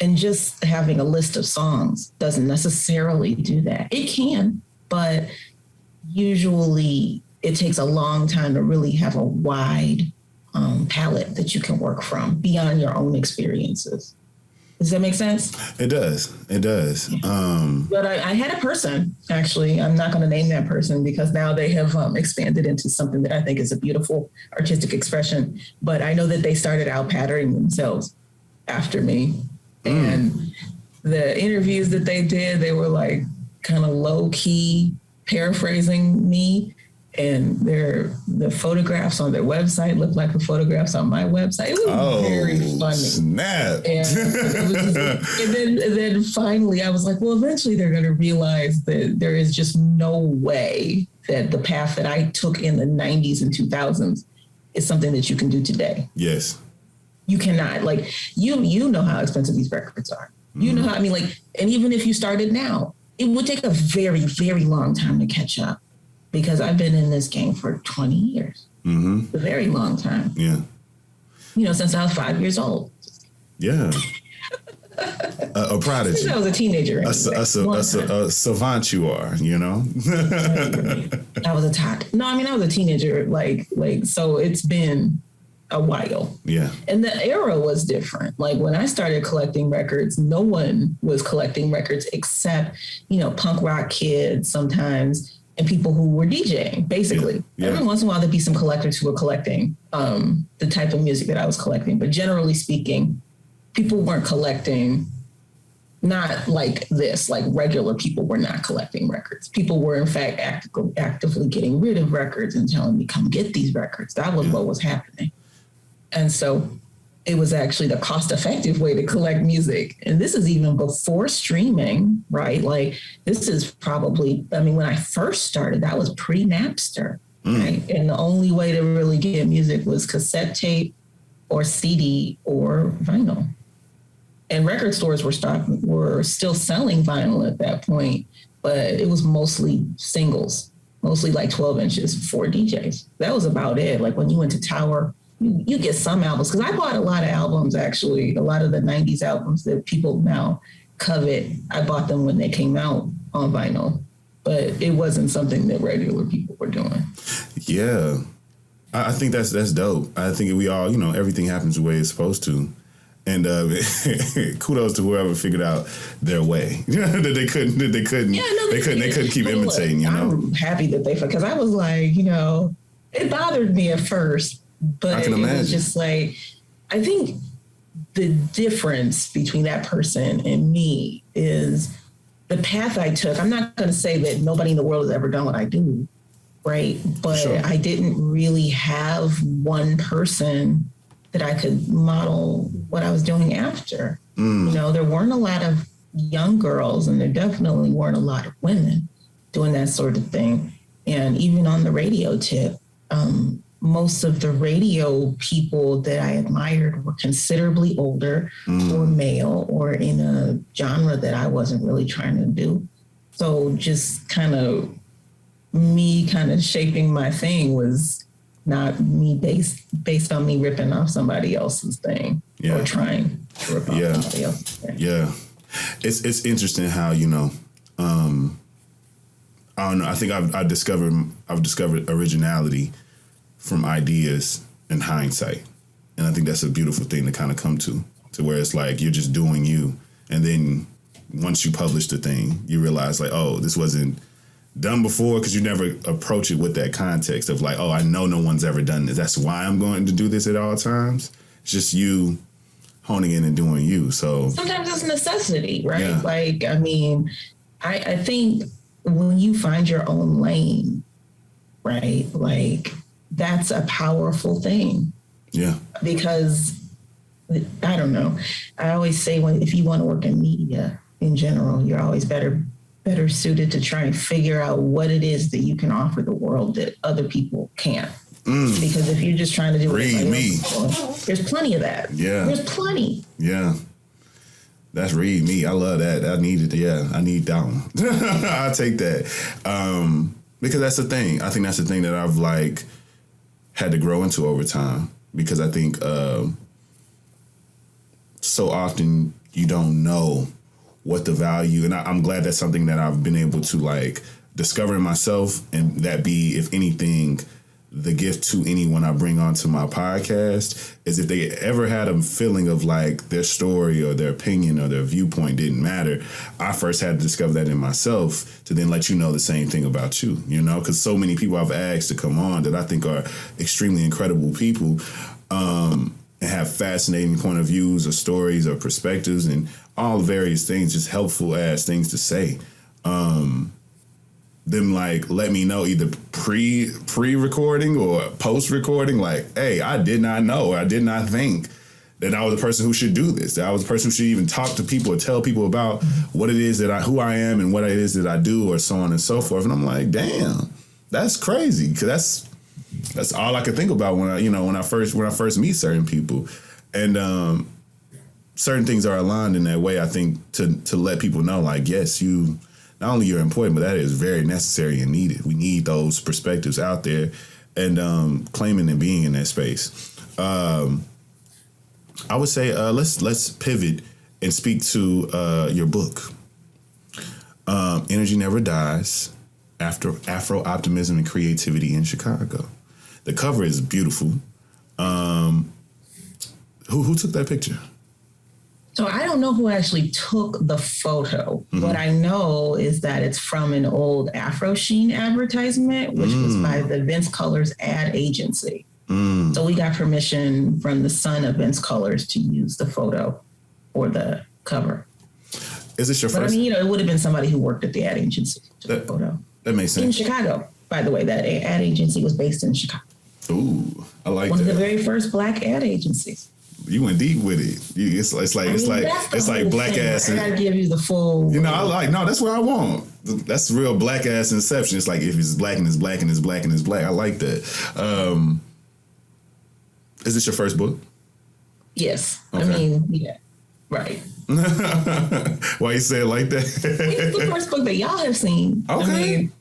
And just having a list of songs doesn't necessarily do that. It can, but usually it takes a long time to really have a wide palette that you can work from beyond your own experiences. Does that make sense? It does. It does. But I had a person, actually. I'm not going to name that person because now they have expanded into something that I think is a beautiful artistic expression. But I know that they started out patterning themselves after me. And the interviews that they did, they were like kind of low key paraphrasing me. And the photographs on their website look like the photographs on my website. It was very funny. Snap. And then finally I was like, well, eventually they're going to realize that there is just no way that the path that I took in the 90s and 2000s is something that you can do today. Yes. You cannot. Like, you know how expensive these records are. You know how, I mean, like, and even if you started now, it would take a very, very long time to catch up. Because I've been in this game for 20 years, a very long time. Yeah. You know, since I was 5 years old. Yeah. A prodigy. Since I was a teenager. Anyway. A savant you are, you know? I was a tot. No, I mean, I was a teenager, like, so it's been a while. Yeah. And the era was different. Like, when I started collecting records, no one was collecting records except, you know, punk rock kids sometimes, and people who were DJing, basically. Every once in a while, there'd be some collectors who were collecting the type of music that I was collecting. But generally speaking, people weren't collecting, not like this, like regular people were not collecting records. People were, in fact, actively getting rid of records and telling me, come get these records. That was what was happening. And so it was actually the cost-effective way to collect music. And this is even before streaming, right? Like, this is probably, I mean, when I first started, that was pre-Napster, right? And the only way to really get music was cassette tape or CD or vinyl. And record stores were still selling vinyl at that point, but it was mostly singles, mostly like 12 inches for DJs. That was about it. Like when you went to Tower, you get some albums, because I bought a lot of albums, actually. A lot of the 90s albums that people now covet, I bought them when they came out on vinyl, but it wasn't something that regular people were doing. Yeah. I think that's dope. I think we all, everything happens the way it's supposed to. And kudos to whoever figured out their way. that they couldn't keep imitating, I'm happy that because I was like, it bothered me at first, but I can imagine. It was just like, I think the difference between that person and me is the path I took. I'm not going to say that nobody in the world has ever done what I do, right? But sure. I didn't really have one person that I could model what I was doing after. There weren't a lot of young girls, and there definitely weren't a lot of women doing that sort of thing. And even on the radio tip, most of the radio people that I admired were considerably older or male or in a genre that I wasn't really trying to do. So just me shaping my thing was not me based on me ripping off somebody else's thing or trying to rip off somebody else's thing. Yeah. It's interesting how, I don't know. I think I've discovered originality from ideas and hindsight. And I think that's a beautiful thing to kind of come to where it's like you're just doing you. And then once you publish the thing, you realize like, oh, this wasn't done before, because you never approach it with that context of like, oh, I know no one's ever done this. That's why I'm going to do this at all times. It's just you honing in and doing you. So sometimes it's a necessity, right? Yeah. Like, I mean, I think when you find your own lane, right, like that's a powerful thing. Yeah. Because I don't know. I always say if you want to work in media in general, you're always better suited to try and figure out what it is that you can offer the world that other people can't. Because if you're just trying to do it, there's plenty of that. Yeah. There's plenty. Yeah. That's read me. I love that. I need it. Yeah. I need that one. I'll take that. Because that's the thing. I think that's the thing that I've like had to grow into over time. Because I think so often you don't know what the value, and I'm glad that's something that I've been able to like discover in myself, and that be, if anything, the gift to anyone I bring onto my podcast, is if they ever had a feeling of like their story or their opinion or their viewpoint didn't matter, I first had to discover that in myself to then let you know the same thing about you, because so many people I've asked to come on that I think are extremely incredible people, and have fascinating point of views or stories or perspectives and all various things, just helpful ass things to say. Them like let me know either pre-recording or post-recording, like, hey, I did not know, or I did not think that I was the person who should do this, that I was the person who should even talk to people or tell people about what it is that who I am and what it is that I do, or so on and so forth. And I'm like, damn, that's crazy, because that's all I could think about when I first meet certain people. And certain things are aligned in that way, I think, to let people know, like, yes, you, not only you're important, but that is very necessary and needed. We need those perspectives out there, and claiming and being in that space. I would say let's pivot and speak to your book, Energy Never Dies, Afro-Optimism and Creativity in Chicago. The cover is beautiful. Who took that picture? So I don't know who actually took the photo. Mm-hmm. What I know is that it's from an old Afro Sheen advertisement, which was by the Vince Colors ad agency. So we got permission from the son of Vince Colors to use the photo for the cover. Is this your first? I mean, it would have been somebody who worked at the ad agency who took the photo. That makes sense. In Chicago, by the way, that ad agency was based in Chicago. Ooh, I like One that. of the very first Black ad agencies. You went deep with it. It's like black thing. ass. I gotta give you the full. That's what I want. That's real black ass inception. It's like if it's black and it's black and it's black and it's black. I like that. Is this your first book? Yes. Okay. I mean, yeah. Right. Why you say it like that? It's the first book that y'all have seen. Okay. I mean,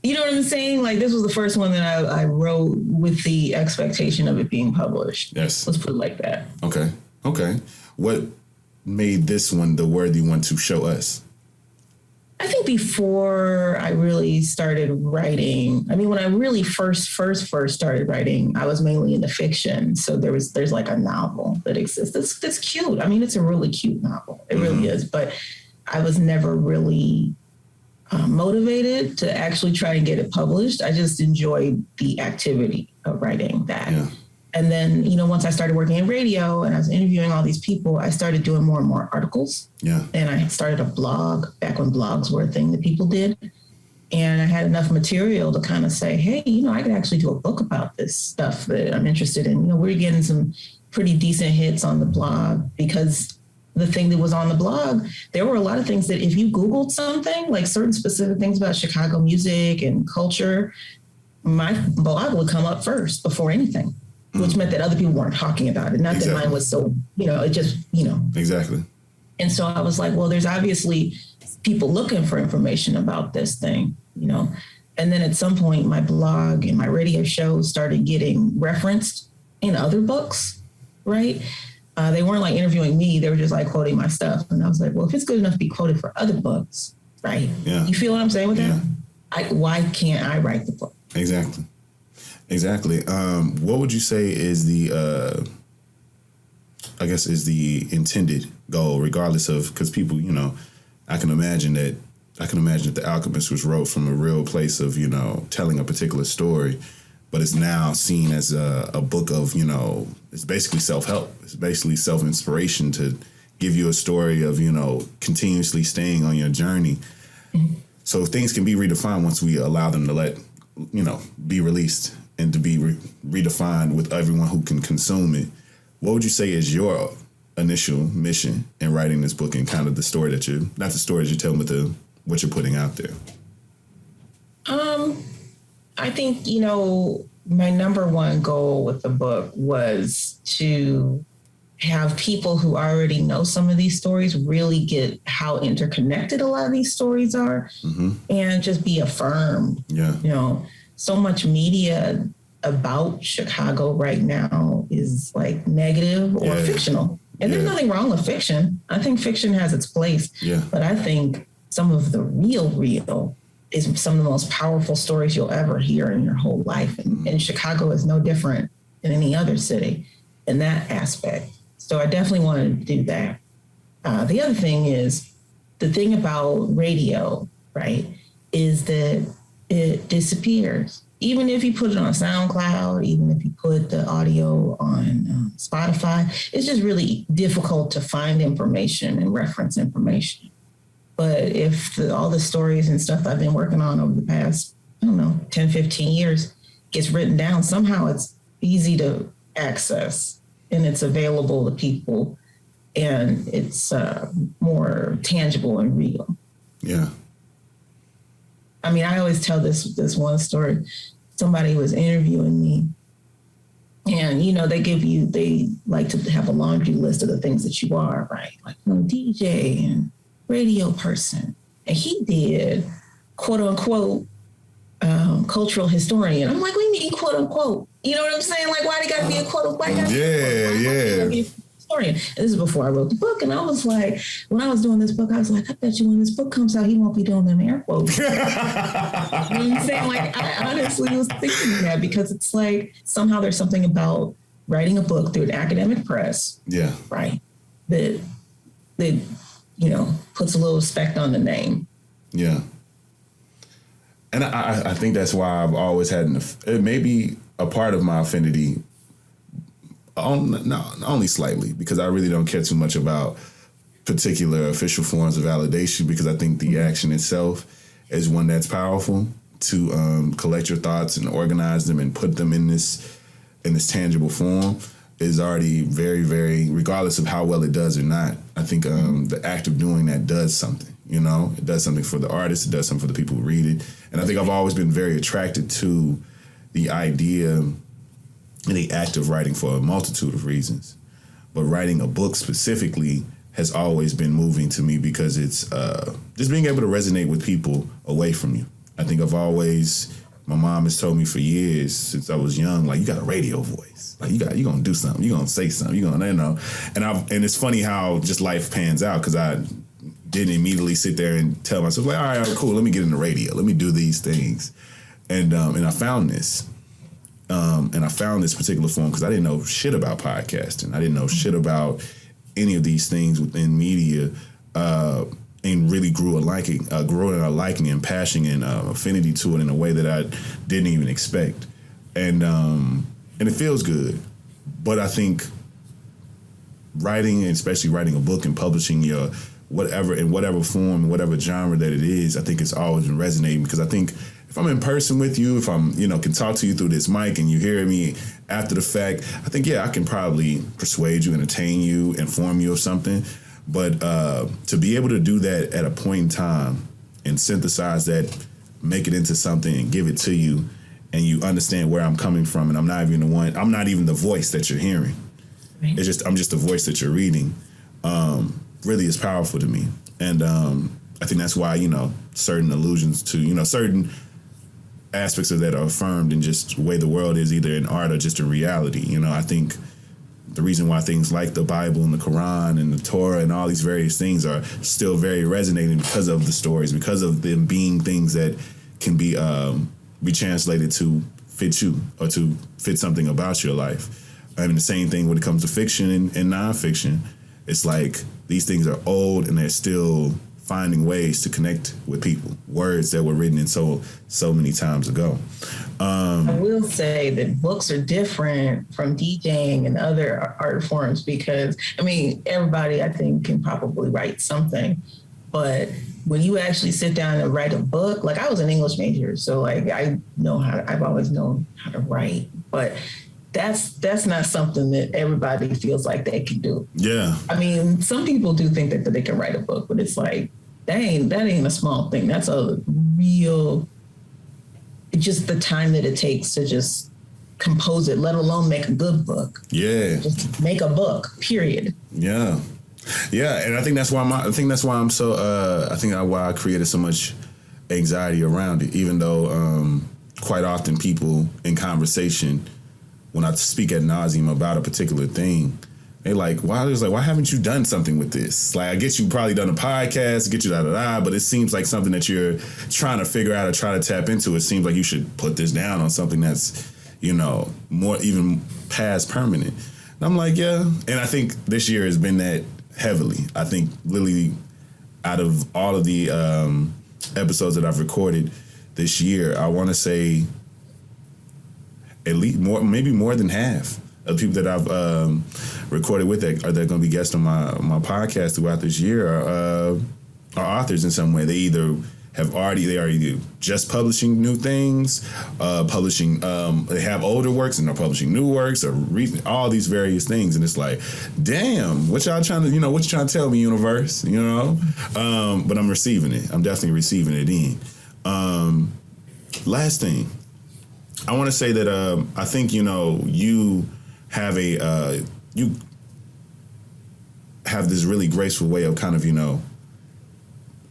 you know what I'm saying? Like, this was the first one that I wrote with the expectation of it being published. Yes. Let's put it like that. Okay. What made this one the worthy one to show us? I think before I really started writing, I mean, when I really first started writing, I was mainly into fiction. So there's like a novel that exists. That's cute. I mean, it's a really cute novel. It really is. But I was never really motivated to actually try and get it published. I just enjoyed the activity of writing that. Yeah. And then, once I started working in radio and I was interviewing all these people, I started doing more and more articles. Yeah. And I started a blog back when blogs were a thing that people did. And I had enough material to kind of say, hey, I could actually do a book about this stuff that I'm interested in. We're getting some pretty decent hits on the blog because the thing that was on the blog, there were a lot of things that if you Googled something, like certain specific things about Chicago music and culture, my blog would come up first before anything. Which meant that other people weren't talking about it. Not that mine was so, it just. Exactly. And so I was like, well, there's obviously people looking for information about this thing, And then at some point, my blog and my radio show started getting referenced in other books, right? They weren't like interviewing me. They were just like quoting my stuff. And I was like, well, if it's good enough to be quoted for other books, right? Yeah. You feel what I'm saying with that? Why can't I write the book? Exactly. What would you say is the intended goal, regardless of, because people, I can imagine that The Alchemist was wrote from a real place of, telling a particular story, but it's now seen as a book of, it's basically self-help. It's basically self-inspiration to give you a story of, continuously staying on your journey. Mm-hmm. So things can be redefined once we allow them to be released and to be redefined with everyone who can consume it. What would you say is your initial mission in writing this book and kind of the story that not the stories you're telling, but what you're putting out there? I think, my number one goal with the book was to have people who already know some of these stories really get how interconnected a lot of these stories are, and just be affirmed. Yeah. So much media about Chicago right now is like negative or fictional. And there's nothing wrong with fiction. I think fiction has its place. Yeah. But I think some of the real is some of the most powerful stories you'll ever hear in your whole life. And Chicago is no different than any other city in that aspect. So I definitely wanted to do that. The other thing is, the thing about radio, right, is that it disappears. Even if you put it on SoundCloud, even if you put the audio on Spotify, it's just really difficult to find information and reference information. But if all the stories and stuff I've been working on over the past, 10, 15 years gets written down, somehow it's easy to access and it's available to people and it's more tangible and real. Yeah. I mean, I always tell this one story. Somebody was interviewing me and, they like to have a laundry list of the things that you are, right? Like, DJ and radio person. And he did, quote unquote, cultural historian. I'm like, what do you mean, quote unquote? You know what I'm saying? Like, why they got to be a quote unquote? Yeah. Historian. And this is before I wrote the book. And I was like, when I was doing this book, I was like, I bet you when this book comes out, he won't be doing them air quotes. You know what I'm saying? Like, I honestly was thinking that because it's like, somehow there's something about writing a book through an academic press. Yeah. Right. That puts a little respect on the name. Yeah. And I think that's why I've always had it may be a part of my affinity, only slightly, because I really don't care too much about particular official forms of validation, because I think the action itself is one that's powerful to collect your thoughts and organize them and put them in this tangible form is already very, very, regardless of how well it does or not. I think the act of doing that does something. It does something for the artist. It does something for the people who read it. And I think I've always been very attracted to the idea and the act of writing for a multitude of reasons. but writing a book specifically has always been moving to me because it's just being able to resonate with people away from you. I think my mom has told me for years since I was young, like, you got a radio voice. Like, you gonna do something, you gonna say something, you gonna, and it's funny how just life pans out, because I didn't immediately sit there and tell myself, like, all right, cool, let me get in the radio, let me do these things. And I found this. And I found this particular form because I didn't know shit about podcasting. I didn't know shit about any of these things within media, and really grew in a liking and passion and affinity to it in a way that I didn't even expect. And it feels good. But I think writing, and especially writing a book and publishing your whatever, in whatever form, whatever genre that it is, I think it's always been resonating, because I think if I'm in person with you, if I'm, can talk to you through this mic and you hear me after the fact, I think, I can probably persuade you, entertain you, inform you of something. But to be able to do that at a point in time and synthesize that, make it into something and give it to you, and you understand where I'm coming from, and I'm not even the voice that you're hearing. Right. I'm just the voice that you're reading. Really is powerful to me. And I think that's why, certain allusions to, certain aspects of that are affirmed in just the way the world is, either in art or just in reality. I think the reason why things like the Bible and the Quran and the Torah and all these various things are still very resonating, because of the stories, because of them being things that can be translated to fit you or to fit something about your life. I mean, the same thing when it comes to fiction and nonfiction. It's like these things are old and they're still finding ways to connect with people. Words that were written in so many times ago. I will say that books are different from DJing and other art forms, because, everybody, I think, can probably write something. But when you actually sit down and write a book, like, I was an English major, so I've always known how to write. But that's not something that everybody feels like they can do. Yeah. Some people do think that they can write a book, but it's like, that ain't a small thing. That's a real, just the time that it takes to just compose it, let alone make a good book. Yeah. Just make a book, period. Yeah. Yeah. And I think that's why I'm so, why I created so much anxiety around it, even though quite often people in conversation, when I speak ad nauseum about a particular thing, they like, why haven't you done something with this? Like, I get you probably done a podcast, get you but it seems like something that you're trying to figure out or try to tap into. It seems like you should put this down on something that's, more even past permanent. And I'm like, yeah. And I think this year has been that heavily. I think literally out of all of the episodes that I've recorded this year, I want to say at least maybe more than half of the people that I've recorded with that are going to be guests on my podcast throughout this year are authors in some way. They are either just publishing new things, they have older works and they're publishing new works, or all these various things. And it's like, damn, what y'all trying to tell me, universe, But I'm receiving it. I'm definitely receiving it in. Last thing, I want to say that I think, you have you have this really graceful way of kind of,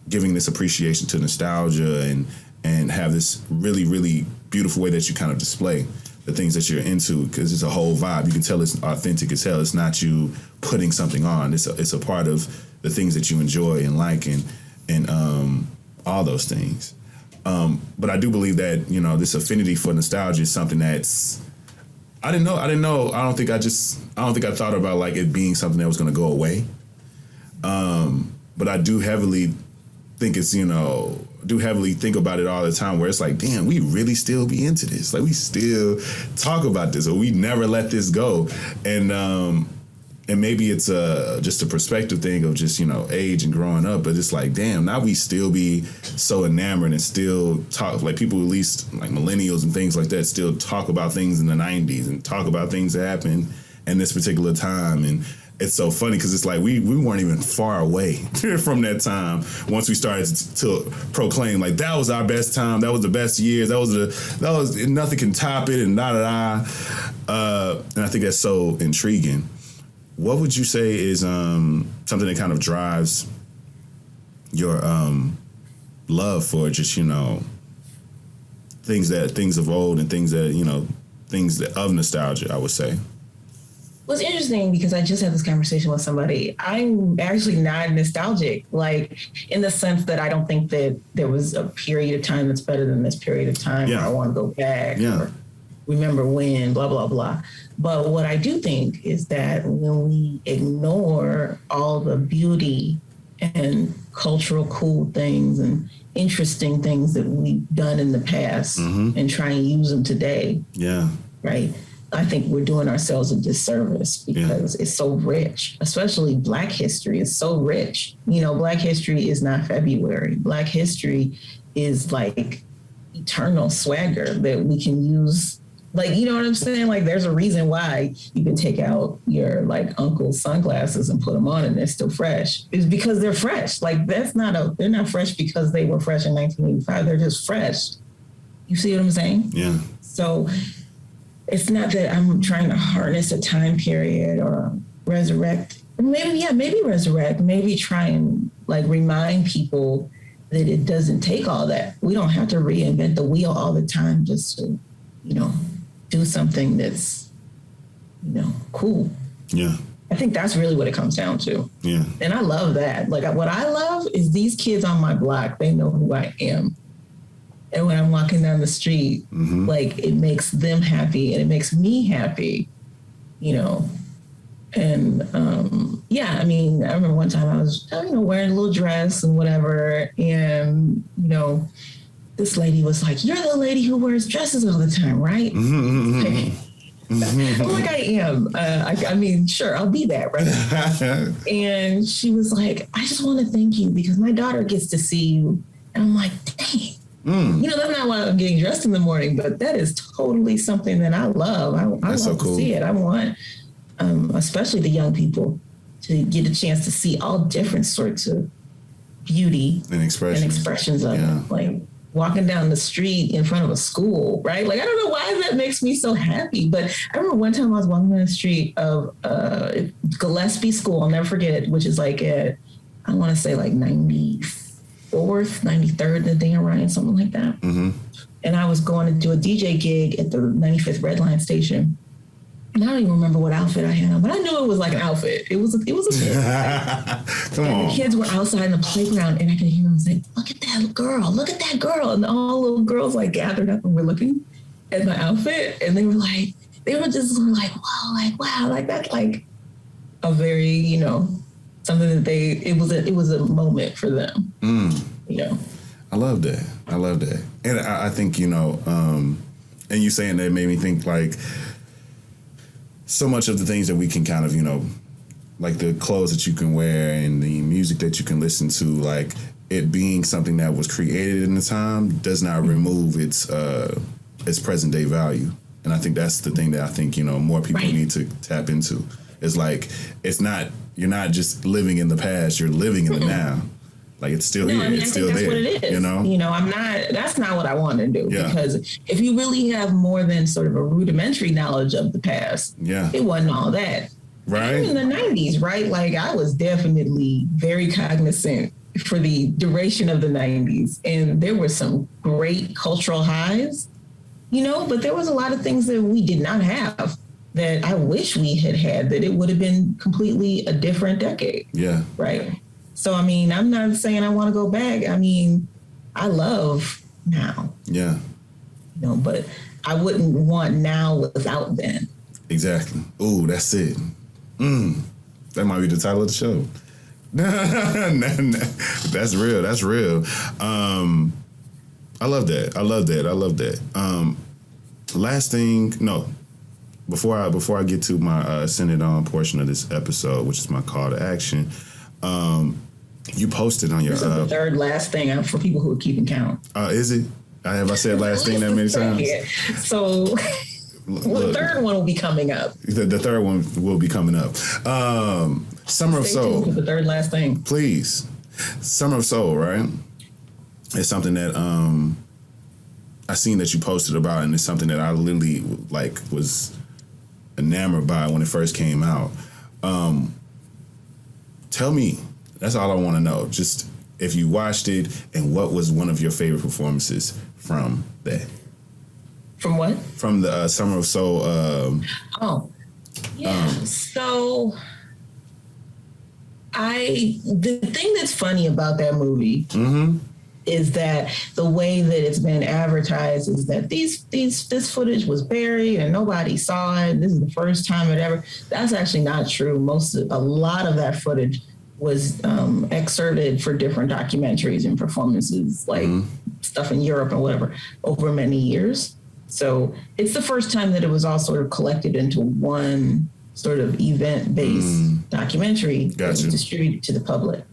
giving this appreciation to nostalgia and have this really, really beautiful way that you kind of display the things that you're into, because it's a whole vibe. You can tell it's authentic as hell. It's not you putting something on. It's a part of the things that you enjoy and like and all those things. But I do believe that, this affinity for nostalgia is something that's, I didn't know. I don't think I thought about like it being something that was going to go away. But I do heavily think it's, think about it all the time, where it's like, damn, we really still be into this. Like, we still talk about this, or we never let this go. And maybe it's just a perspective thing of just, age and growing up. But it's like, damn, now we still be so enamored and still talk, like people, at least like millennials and things like that, still talk about things in the 90s and talk about things that happened in this particular time. And it's so funny because it's like we weren't even far away from that time once we started to proclaim like that was our best time, that was the best years, that was nothing can top it, and and I think that's so intriguing. what would you say is something that kind of drives your love for just, things of old and things that, things that of nostalgia, I would say? Well, it's interesting because I just had this conversation with somebody. I'm actually not nostalgic, like in the sense that I don't think that there was a period of time that's better than this period of time. Yeah. Or I want to go back. Yeah. Or remember when, blah, blah, blah. But what I do think is that when we ignore all the beauty and cultural cool things and interesting things that we've done in the past and try and use them today. Yeah. Right. I think we're doing ourselves a disservice because it's so rich, especially Black history is so rich. Black history is not February. Black history is like eternal swagger that we can use. Like, you know what I'm saying? Like, there's a reason why you can take out your like uncle's sunglasses and put them on and they're still fresh. It's because they're fresh. Like, they're not fresh because they were fresh in 1985. They're just fresh. You see what I'm saying? Yeah. So it's not that I'm trying to harness a time period or resurrect. Maybe resurrect. Maybe try and like remind people that it doesn't take all that. We don't have to reinvent the wheel all the time just to, do something that's, cool. Yeah. I think that's really what it comes down to. Yeah. And I love that. Like, what I love is these kids on my block, they know who I am. And when I'm walking down the street, like, it makes them happy and it makes me happy, And I remember one time I was, wearing a little dress and whatever. And, this lady was like, "You're the lady who wears dresses all the time, right?" I'm like, I am. Sure, I'll be that, right? And she was like, "I just want to thank you because my daughter gets to see you." And I'm like, dang. That's not why I'm getting dressed in the morning, but that is totally something that I love. I love so cool. to see it. I want, especially the young people, to get a chance to see all different sorts of beauty and expressions of it. Like walking down the street in front of a school, right? Like, I don't know why that makes me so happy, but I remember one time I was walking down the street of Gillespie School. I'll never forget it, which is like at, I want to say like 94th, 93rd, the Dan Ryan, something like that. And I was going to do a DJ gig at the 95th Red Line station. And I don't even remember what outfit I had on, but I knew it was like an outfit. It was a bit. Come on. The kids were outside in the playground, and I could hear them say, "Look at that girl! Look at that girl!" And all little girls like gathered up and were looking at my outfit, and they were like, wow, like that's like a very, something that it was a moment for them. I love that. And I think, and you saying that made me think like so much of the things that we can kind of, like the clothes that you can wear and the music that you can listen to, like it being something that was created in the time does not remove its present day value. And I think that's the thing that I think, more people need to tap into. It's like, you're not just living in the past, you're living in the now. Like it's still here. It's still there. What it is. That's not what I want to do. Yeah. Because if you really have more than sort of a rudimentary knowledge of the past, it wasn't all that. Right. Even in the 90s, right? Like I was definitely very cognizant for the duration of the 90s. And there were some great cultural highs, but there was a lot of things that we did not have that I wish we had, that it would have been completely a different decade. Yeah. Right. So, I'm not saying I want to go back. I love now. Yeah. But I wouldn't want now without then. Exactly. Ooh, that's it. That might be the title of the show. That's real. That's real. I love that. Last thing, before I get to my send it on portion of this episode, which is my call to action, you posted on your... This is the third last thing for people who are keeping count. Is it? Have I said last thing that many times? So... the third one will be coming up. The third one will be coming up. Summer of Soul. The third last thing. Please. Summer of Soul, right? It's something that I seen that you posted about, and it's something that I literally was enamored by when it first came out. Tell me, that's all I want to know. Just if you watched it, and what was one of your favorite performances from that? From what? From the Summer of Soul. So the thing that's funny about that movie is that the way that it's been advertised is that this footage was buried and nobody saw it. This is the first time it ever. That's actually not true. A lot of that footage was excerpted for different documentaries and performances, like stuff in Europe and whatever, over many years. So it's the first time that it was all sort of collected into one sort of event-based documentary that was distributed to the public.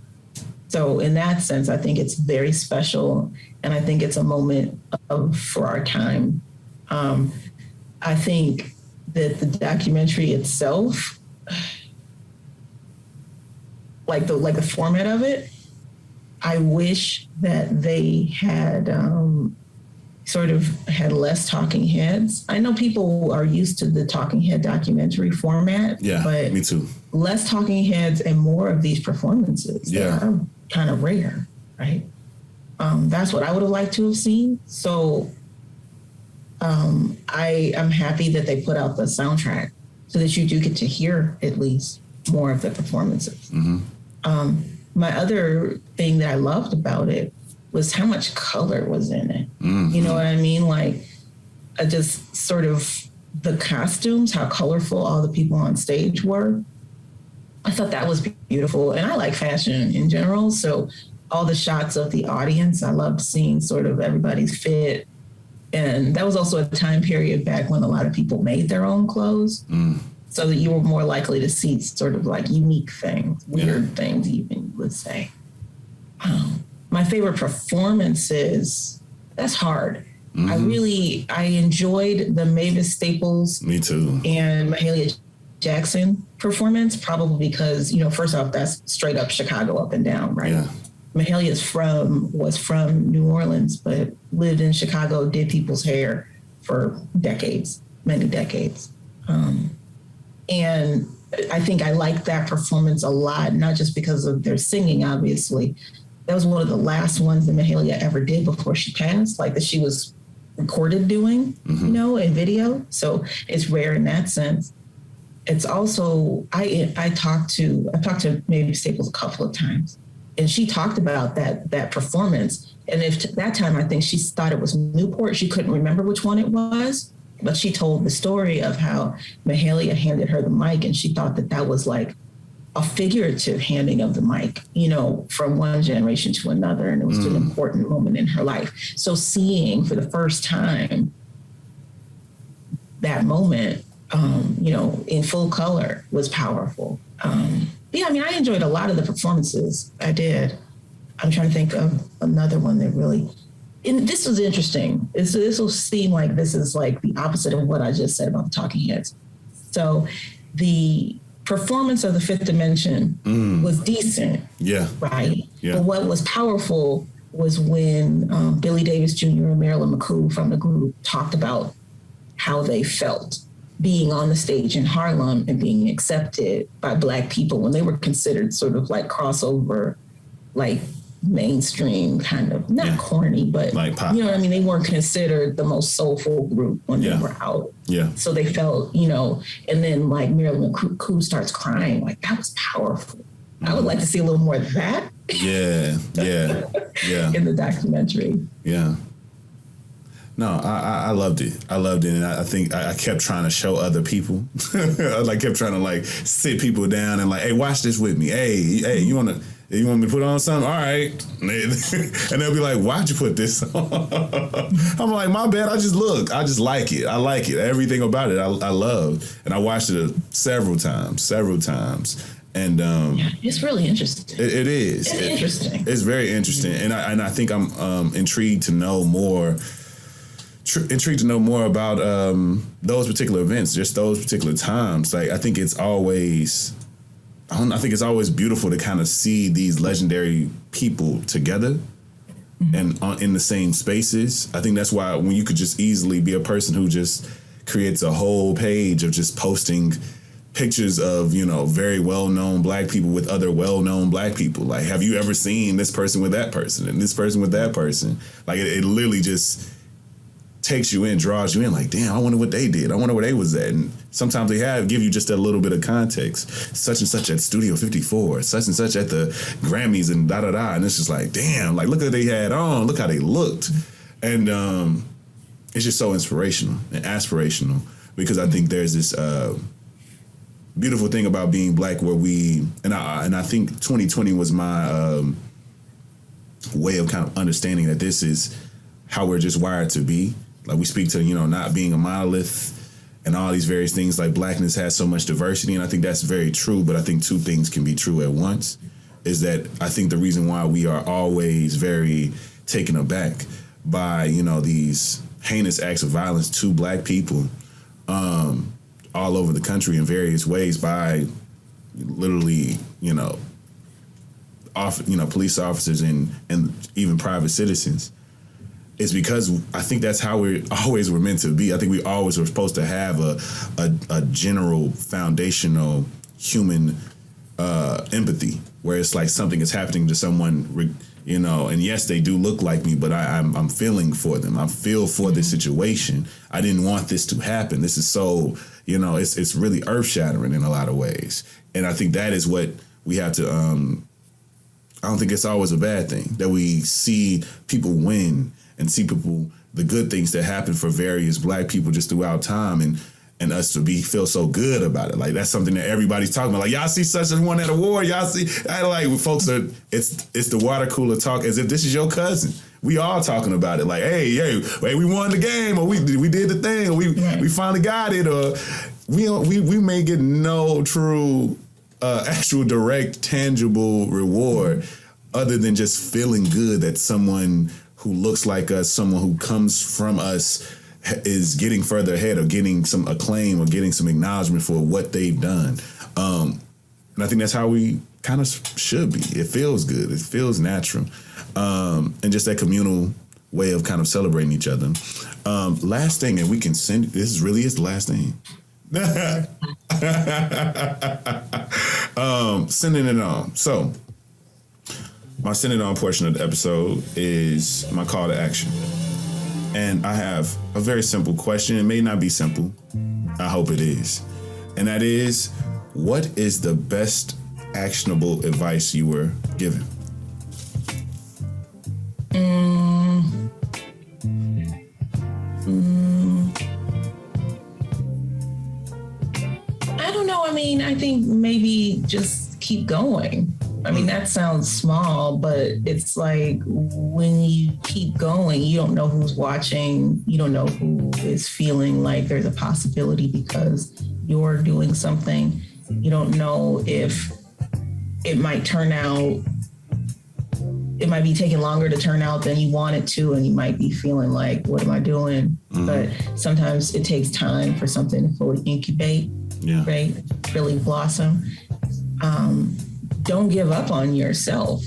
So in that sense, I think it's very special, and I think it's a moment for our time. I think that the documentary itself, like the format of it, I wish that they had sort of had less talking heads. I know people are used to the talking head documentary format. Yeah, but me too. Less talking heads and more of these performances that are kind of rare, right? That's what I would have liked to have seen. So I'm happy that they put out the soundtrack so that you do get to hear at least more of the performances. My other thing that I loved about it was how much color was in it. You know what I mean? Like, just sort of the costumes, how colorful all the people on stage were. I thought that was beautiful. And I like fashion in general. So all the shots of the audience, I loved seeing sort of everybody's fit. And that was also a time period back when a lot of people made their own clothes. So that you were more likely to see sort of like unique things, weird things even, you would say. My favorite performances, that's hard. I enjoyed the Mavis Staples. Me too. And Mahalia Jackson performance, probably because, first off, that's straight up Chicago up and down, right? Yeah. Mahalia was from New Orleans, but lived in Chicago, did people's hair for decades, many decades. And I think I liked that performance a lot, not just because of their singing, obviously. That was one of the last ones that Mahalia ever did before she passed, like that she was recorded doing, in video. So it's rare in that sense. It's also, I talked to Mavis Staples a couple of times, and she talked about that performance. And that time, I think she thought it was Newport. She couldn't remember which one it was, but she told the story of how Mahalia handed her the mic, and she thought that was like a figurative handing of the mic, from one generation to another. And it was an important moment in her life. So seeing for the first time that moment, in full color was powerful. I enjoyed a lot of the performances. I did. I'm trying to think of another one that really, and this was interesting. This will seem like this is like the opposite of what I just said about the talking heads. So the performance of the Fifth Dimension was decent. Yeah. Right. Yeah. But what was powerful was when Billy Davis Jr. and Marilyn McCoo from the group talked about how they felt being on the stage in Harlem and being accepted by Black people when they were considered sort of like crossover, like mainstream kind of, not corny, but like pop. You know what I mean? They weren't considered the most soulful group when they were out. Yeah. So they felt, and then like Marilyn McCoo starts crying, like that was powerful. I would like to see a little more of that. Yeah. In the documentary. Yeah. No, I loved it. And I think I kept trying to show other people. I kept trying to sit people down and hey, watch this with me. Hey, you want me to put on something? All right. And they'll be like, why'd you put this on? I'm like, my bad. I just like it. I like it. Everything about it I love. And I watched it several times. And it's really interesting. It is. It's interesting. It's very interesting. And I think I'm intrigued to know more. Intrigued to know more about those particular events, just those particular times. I think it's always beautiful to kind of see these legendary people together and in the same spaces. I think that's why when you could just easily be a person who just creates a whole page of just posting pictures of, very well-known black people with other well-known black people. Like, have you ever seen this person with that person and this person with that person? Like, it literally just takes you in, draws you in. Like, damn, I wonder what they did. I wonder where they was at. And sometimes they give you just a little bit of context. Such and such at Studio 54, such and such at the Grammys and da-da-da. And it's just like, damn, like, look what they had on. Look how they looked. And it's just so inspirational and aspirational, because I think there's this beautiful thing about being black where I think 2020 was my way of kind of understanding that this is how we're just wired to be. Like, we speak to, not being a monolith and all these various things. Like, blackness has so much diversity, and I think that's very true, but I think two things can be true at once. Is that I think the reason why we are always very taken aback by, these heinous acts of violence to black people all over the country in various ways by literally, police officers and even private citizens, is because I think that's how we always were meant to be. I think we always were supposed to have a general foundational human empathy, where it's like something is happening to someone, and yes, they do look like me, but I'm feeling for them. I feel for this situation. I didn't want this to happen. This is so, it's really earth-shattering in a lot of ways. And I think that is what we have to, I don't think it's always a bad thing that we see people win and see the good things that happen for various black people just throughout time, and us to feel so good about it. Like, that's something that everybody's talking about. Like, y'all see such a one at a war. Y'all see, folks it's the water cooler talk as if this is your cousin. We all talking about it. Like, hey, we won the game, or we did the thing, or we finally got it, or we may get no true actual direct tangible reward other than just feeling good that someone who looks like us, someone who comes from us, is getting further ahead, or getting some acclaim, or getting some acknowledgement for what they've done. And I think that's how we kind of should be. It feels good. It feels natural. And just that communal way of kind of celebrating each other. Last thing, and we can send, this really is the last thing. Sending it on. So, my send it on portion of the episode is my call to action. And I have a very simple question. It may not be simple. I hope it is. And that is, what is the best actionable advice you were given? I don't know. I mean, I think maybe just keep going. I mean, that sounds small, but it's like when you keep going, you don't know who's watching. You don't know who is feeling like there's a possibility because you're doing something. You don't know if it might turn out, it might be taking longer to turn out than you want it to, and you might be feeling like, what am I doing? Mm-hmm. But sometimes it takes time for something to fully incubate, right? Really blossom. Don't give up on yourself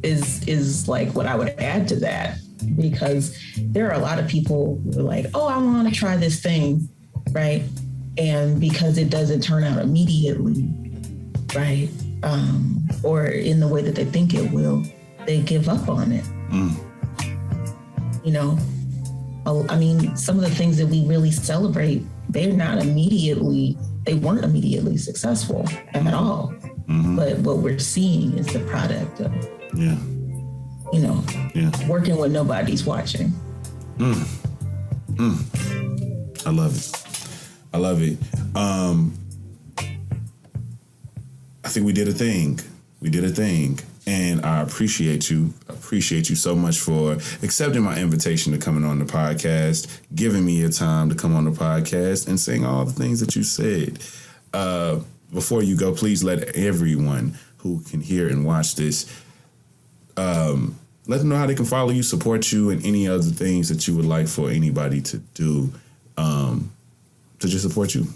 is like what I would add to that, because there are a lot of people who are like, oh, I want to try this thing, right? And because it doesn't turn out immediately, right? Or in the way that they think it will, they give up on it. I mean, some of the things that we really celebrate, they weren't immediately successful at all. Mm-hmm. But what we're seeing is the product of, working when nobody's watching. I love it. I think we did a thing. And I appreciate you so much for accepting my invitation to coming on the podcast, giving me your time to come on the podcast, and saying all the things that you said. Before you go, please let everyone who can hear and watch this, let them know how they can follow you, support you, and any other things that you would like for anybody to do to just support you.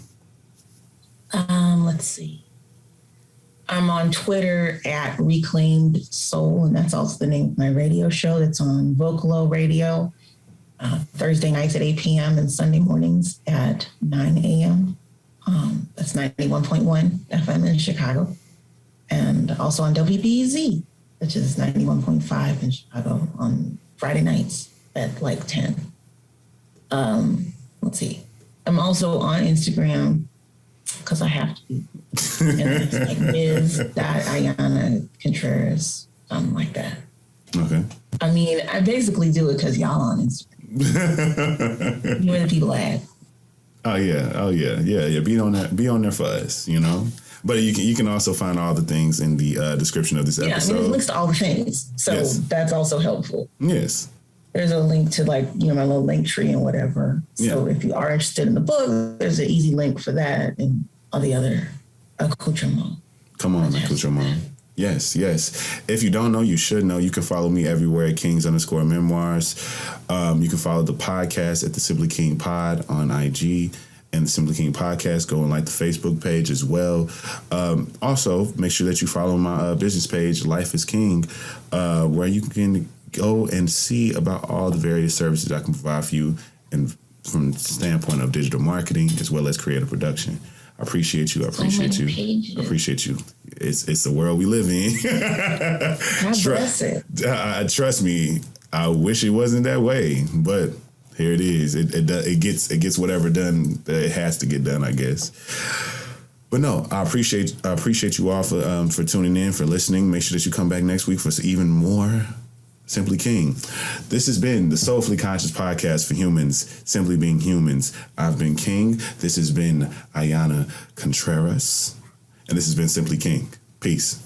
Let's see. I'm on Twitter at Reclaimed Soul, and that's also the name of my radio show that's on Vocalo Radio, Thursday nights at 8 p.m. and Sunday mornings at 9 a.m. That's 91.1 FM in Chicago. And also on WBZ, which is 91.5 in Chicago on Friday nights at like 10. Let's see. I'm also on Instagram because I have to be. And it's like Ms.Ayana Contreras, something like that. Okay. I mean, I basically do it because y'all on Instagram. You're the people I add. Oh yeah. Be on there for us, you know. But you can also find all the things in the description of this episode. Yeah, I mean, it links to all the things, so yes. That's also helpful. Yes. There's a link to my little link tree and whatever. So if you are interested in the book, there's an easy link for that and all the other accoutrements. Come on, accoutrements. Yes. If you don't know, you should know. You can follow me everywhere at Kings_Memoirs. You can follow the podcast at the Simply King Pod on IG and the Simply King Podcast. Go and like the Facebook page as well. Also, make sure that you follow my business page, Life is King, where you can go and see about all the various services I can provide for you, and from the standpoint of digital marketing as well as creative production. I appreciate you. I appreciate you. It's the world we live in. God bless it. Trust me, I wish it wasn't that way, but here it is. It gets whatever done that it has to get done, I guess. But no, I appreciate you all for tuning in, for listening. Make sure that you come back next week for even more Simply King. This has been the Soulfully Conscious Podcast for humans, simply being humans. I've been King. This has been Ayana Contreras. And this has been Simply King. Peace.